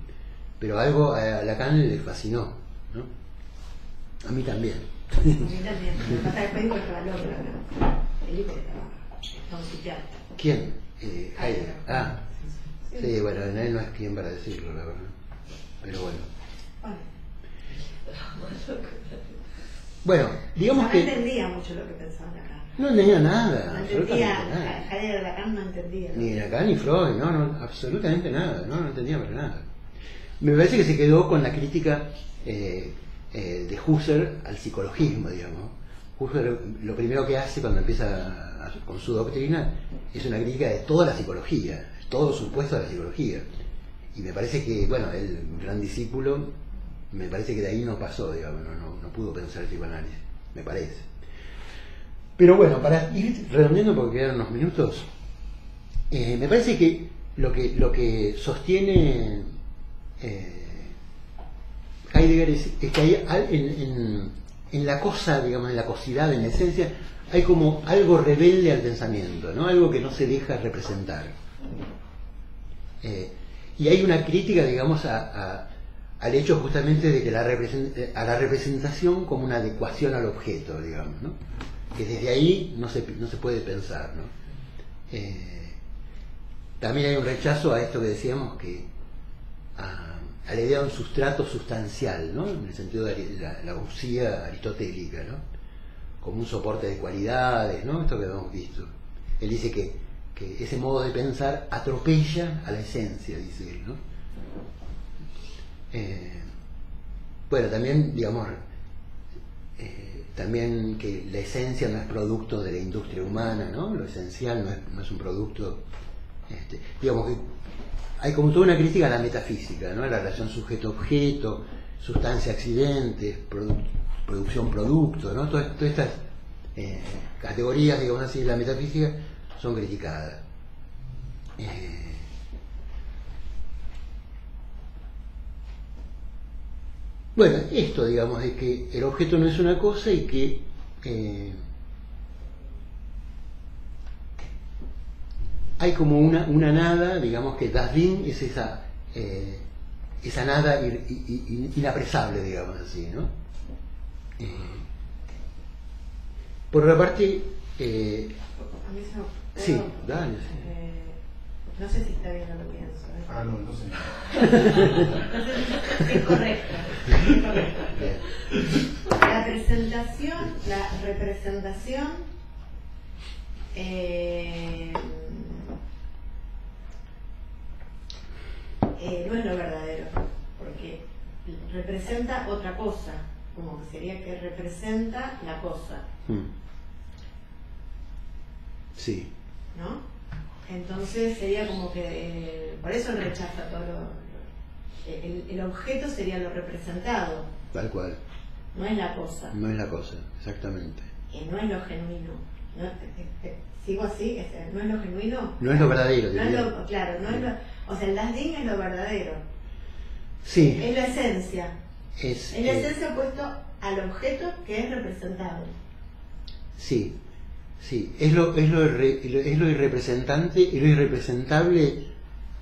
Pero algo a Lacan le fascinó, ¿no? A mí también. A mí también. Lo que pasa es que después estaba loco, Felipe estaba un psiquiatra. ¿Quién? Heidegger. Ah, sí, bueno, en él no es quien para decirlo, la verdad. Pero bueno. Bueno, digamos que... No entendía mucho lo que pensaban acá. No entendía nada. No Absolutamente entendía, nada. Heidegger Lacan no entendía. Ni Lacan ni Freud, no, absolutamente nada, no entendía para nada. Me parece que se quedó con la crítica de Husserl al psicologismo, digamos. Husserl lo primero que hace cuando empieza con su doctrina es una crítica de toda la psicología, todo supuesto de la psicología. Y me parece que, bueno, el gran discípulo, me parece que de ahí no pasó, digamos, no pudo pensar el psicoanálisis, me parece. Pero bueno, para ir redondeando porque quedan unos minutos, me parece que lo que sostiene Heidegger es que hay en la cosa, digamos, en la cosidad, en la esencia, hay como algo rebelde al pensamiento, ¿no? Algo que no se deja representar. Y hay una crítica, digamos, al hecho justamente de que a la representación como una adecuación al objeto, digamos, ¿no? Que desde ahí no se puede pensar, ¿no? También hay un rechazo a esto que decíamos, que a la idea de un sustrato sustancial, ¿no? En el sentido de la usía aristotélica, ¿no? Como un soporte de cualidades, ¿no? Esto que hemos visto. Él dice que ese modo de pensar atropella a la esencia, dice él, ¿no? Bueno, también, digamos, también que la esencia no es producto de la industria humana, ¿no? Lo esencial no es un producto, digamos que hay como toda una crítica a la metafísica, ¿no? La relación sujeto-objeto, sustancia-accidente, producción-producto, ¿no? Todas estas categorías, digamos así, de la metafísica son criticadas. Bueno, esto, digamos, de que el objeto no es una cosa y que hay como una nada, digamos, que Das Ding es esa nada inapresable, digamos así, ¿no? Por otra parte, A mí sí, dale. No sé si está bien o lo pienso. No sé. Es correcto. La representación no es lo verdadero, porque representa otra cosa, como que sería que representa la cosa. Sí. ¿No? Entonces sería como que por eso él rechaza todo el objeto sería lo representado. Tal cual. No es la cosa. No es la cosa, exactamente. No es lo genuino. ¿No? Sigo así, no es lo genuino. No es lo verdadero. No es lo, claro, no es lo, o sea, el Das Ding es lo verdadero. Sí. Es la esencia. Es la esencia opuesto al objeto que es representado. Sí. Sí, es lo irrepresentante y lo irrepresentable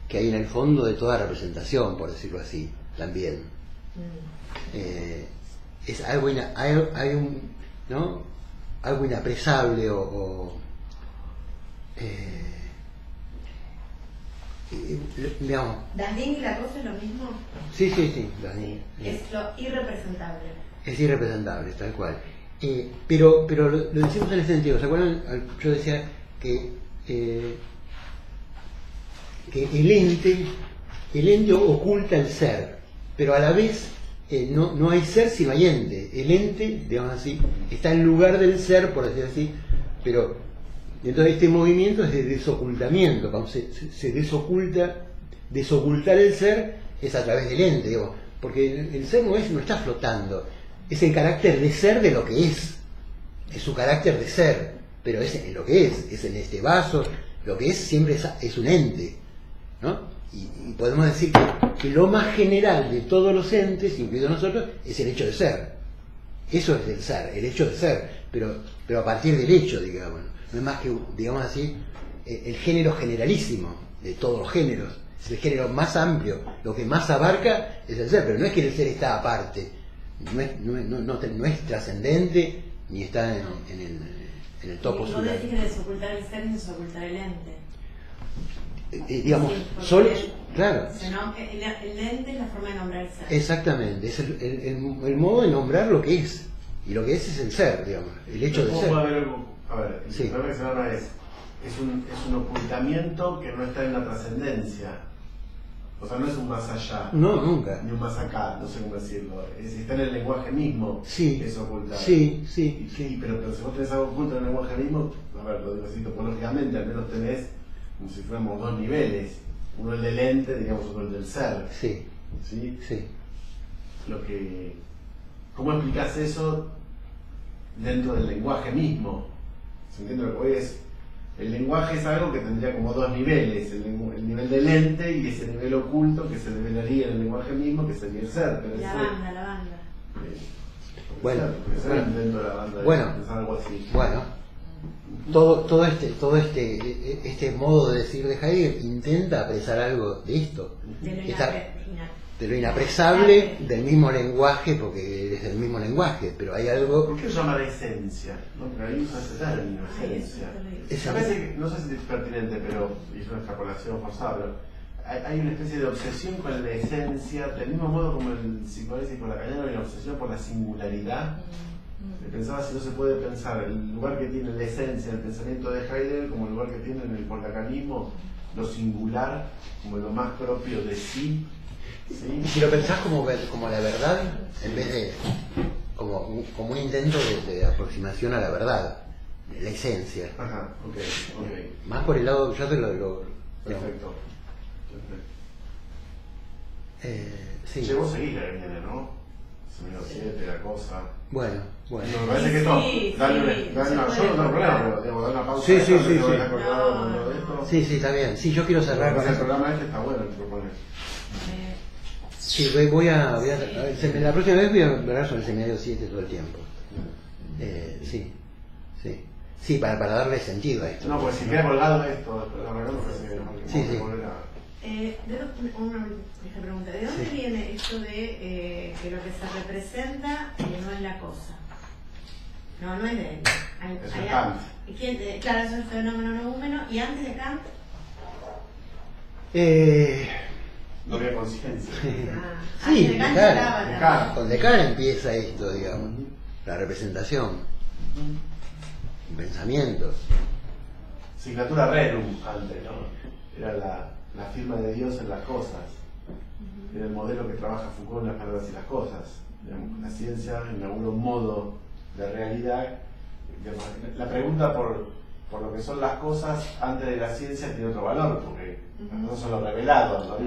que hay en el fondo de toda representación, por decirlo así, también. Es algo, hay un, ¿no? algo inapresable digamos. ¿Das Ding y la cosa es lo mismo? Sí, Danín. Es lo irrepresentable. Es irrepresentable, tal cual. Pero lo decimos en ese sentido. ¿Se acuerdan? Yo decía que el ente oculta el ser, pero a la vez no hay ser si no hay ente. El ente, digamos así, está en lugar del ser, por decir así, pero entonces este movimiento es de desocultamiento. Cuando se desocultar el ser es a través del ente, digamos, porque el ser no está flotando, es el carácter de ser de lo que es su carácter de ser, pero es lo que es en este vaso, lo que es siempre es un ente, ¿no? Y podemos decir que lo más general de todos los entes, incluidos nosotros, es el hecho de ser. Eso es el ser, el hecho de ser, pero a partir del hecho, digamos. No es más que, digamos así, el género generalísimo de todos los géneros. Es el género más amplio, lo que más abarca es el ser, pero no es que el ser está aparte, no es trascendente, ni está en el topo solar. ¿Vos decís que desocultar el ser es desocultar el ente? Digamos, Sí, solo, claro. El ente es la forma de nombrar el ser. Exactamente, es el modo de nombrar lo que es. Y lo que es el ser, digamos, el hecho de ser. A ver, el problema que se llama es un ocultamiento que no está en la trascendencia. O sea, no es un más allá. No, nunca. Ni un más acá, no sé cómo decirlo. Está en el lenguaje mismo. Sí. Es ocultar. Sí. Pero si vos tenés algo oculto en el lenguaje mismo, a ver, lo digo así topológicamente, al menos tenés como si fuéramos dos niveles. Uno el del ente, digamos, otro el del ser. Sí. ¿Sí? Sí. ¿Cómo explicás eso dentro del lenguaje mismo? ¿Se entiende lo que voy a decir? El lenguaje es algo que tendría como dos niveles, el nivel del ente y ese nivel oculto que se develaría en el lenguaje mismo, que sería el ser. Pero la banda. Bueno, dentro de la banda, bueno, es algo así. Bueno, todo este modo de decir de Heidegger intenta apresar algo de esto. De lo inapresable del mismo lenguaje, porque es del mismo lenguaje, pero hay algo... ¿Por qué se llama la esencia? ¿No? Porque ahí usa ese término, esencia. A veces, no sé si es pertinente, pero es una extrapolación forzada, pero hay una especie de obsesión con la esencia, del mismo modo como el psicoanálisis por la cañana hay una obsesión por la singularidad. Pensaba si no se puede pensar el lugar que tiene la esencia del pensamiento de Heidegger como el lugar que tiene en el porlacanismo, lo singular, como lo más propio de sí. ¿Sí? Y si lo pensás como la verdad, en vez de como un intento de aproximación a la verdad, la esencia. Ajá, ok. Más por el lado, yo te lo Perfecto. Sí. Che, vos seguís la que viene, ¿no? Sonido 7, la cosa. Bueno. No, me parece que esto. Sí, Dale sí, yo no tengo problema, pero digamos, dar una pausa. Sí. Sí, Sí, está bien. Sí, yo quiero cerrar con el eso. programa este está bueno el que propones. Sí, voy a la próxima vez voy a hablar sobre el seminario 7 todo el tiempo. Sí, para darle sentido a esto. No, pues si queda colgado esto, la verdad me parece que no. Sí. Una pregunta, ¿de dónde viene esto de que lo que se representa no es la cosa? No es de él. Es Kant. Claro, eso es el fenómeno noúmeno. ¿Y antes de Kant? No había conciencia. Sí, Kant con Descartes empieza esto, digamos, la representación, pensamientos. Signatura rerum antes, ¿no? Era la firma de Dios en las cosas. Era el modelo que trabaja Foucault en las palabras y las cosas. Digamos, la ciencia inaugura un modo de realidad. Digamos, la pregunta por lo que son las cosas antes de la ciencia tiene otro valor, porque las cosas son lo revelado,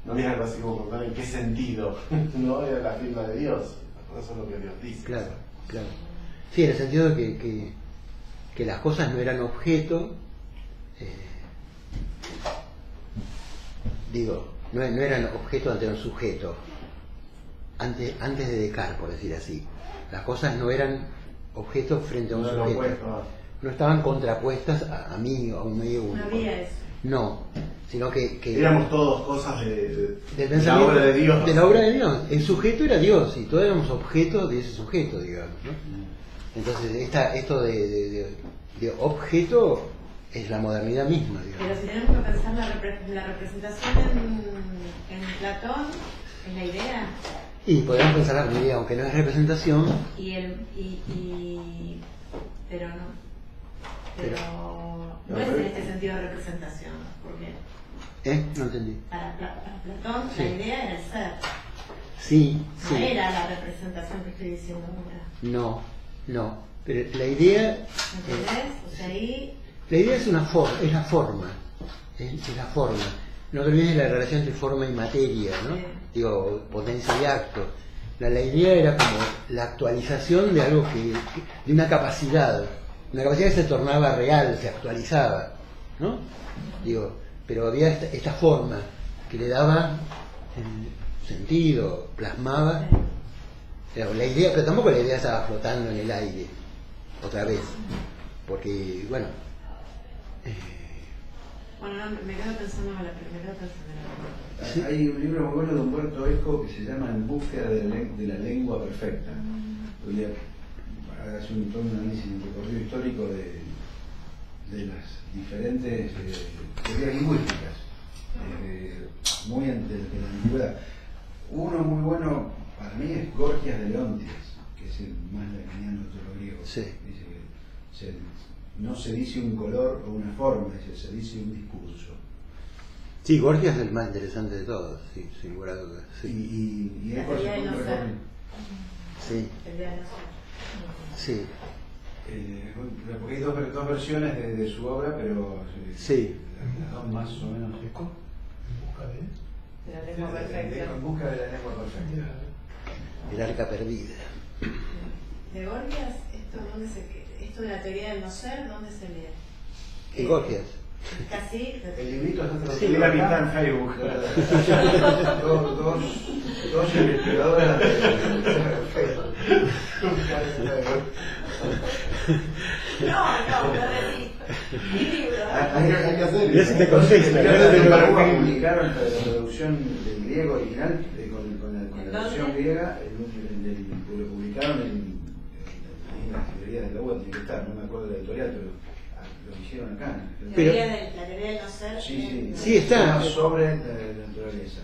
no había algo así como contar en qué sentido, no era la firma de Dios, las cosas son lo que Dios dice. Claro. Sí, en el sentido de que las cosas no eran objeto, no eran objeto ante un sujeto, antes de Descartes, por decir así. Las cosas no eran objeto frente a un sujeto. No estaban contrapuestas a mí, a un medio único. No había eso. No, sino que éramos todos cosas de la obra de Dios. De la obra de Dios. El sujeto era Dios y todos éramos objetos de ese sujeto, digamos, ¿no? Entonces, esto de objeto es la modernidad misma, digamos. Pero si tenemos que pensar la representación en Platón, es la idea. Y podemos pensar la idea, aunque no es representación. Pero no es en este sentido de representación, porque No entendí. para Platón Sí. la idea era el ser. Sí, No sí. era la representación que estoy diciendo ahora. No. Pero la idea. ¿Entendés? O sea, ahí. La idea es la forma. Es la forma. No te olvides de la relación entre forma y materia, ¿no? Sí. Digo, potencia y acto. La idea era como la actualización de algo de una capacidad que se tornaba real, se actualizaba, ¿no? Digo, pero había esta forma que le daba sentido, plasmaba. Pero la idea, pero tampoco la idea estaba flotando en el aire, otra vez, porque, bueno. Bueno, no, me quedo pensando en la primera persona. Sí. Hay un libro muy bueno de Humberto Eco que se llama En búsqueda de la lengua perfecta. Hace todo un análisis, un recorrido histórico de las diferentes teorías lingüísticas, muy desde la antigüedad. Uno muy bueno para mí es Gorgias de Leontias, que es el más lacaniano de todos los griegos. Sí. Dice que no se dice un color o una forma, se dice un discurso. Sí, Gorgias es el más interesante de todos, sí, sin lugar a dudas. Sí. Y La Eco se teoría del no ser. Sí. El de no ser. Sí. Porque hay dos versiones de su obra, pero Sí. las dos más o menos. ¿Eco? ¿En busca de? De la lengua perfecta. En busca de la lengua perfecta. El arca perdida. De Gorgias, esto de la teoría del no ser, ¿dónde se lee? ¿En Gorgias? Casi. El librito está Sí, traducido la acá. mitad en Facebook. Dos investigadoras de Facebook. No, mi libro. Hay que hacer Y ese te contesta, ¿no? Publicaron la traducción del griego original con la versión griega, lo publicaron en las librerías de la web, tiene que estar, no me acuerdo de la editorial, pero lo hicieron acá. La Pero- teoría del no ser. Sí, está. Sobre la naturaleza.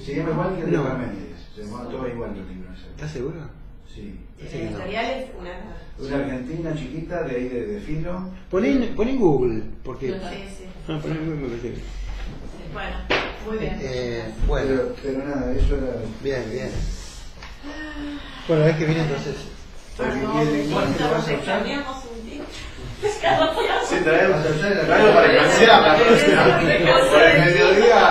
Se llama igual que el de No. Parménides, se llama todo igual el libro ese. ¿Estás seguro? Sí. La editorial es Una argentina chiquita de ahí de Filo. Pon en Google, porque. Sí. Ah, pon en Google, porque. Bueno, muy bien. Bueno, Pero nada, eso era. bien. Bueno, la vez que viene entonces. Porque Perdón, el lenguaje lo vas a usar. extrañamos un día. Sí, traemos para que sea la próxima. Por el mediodía.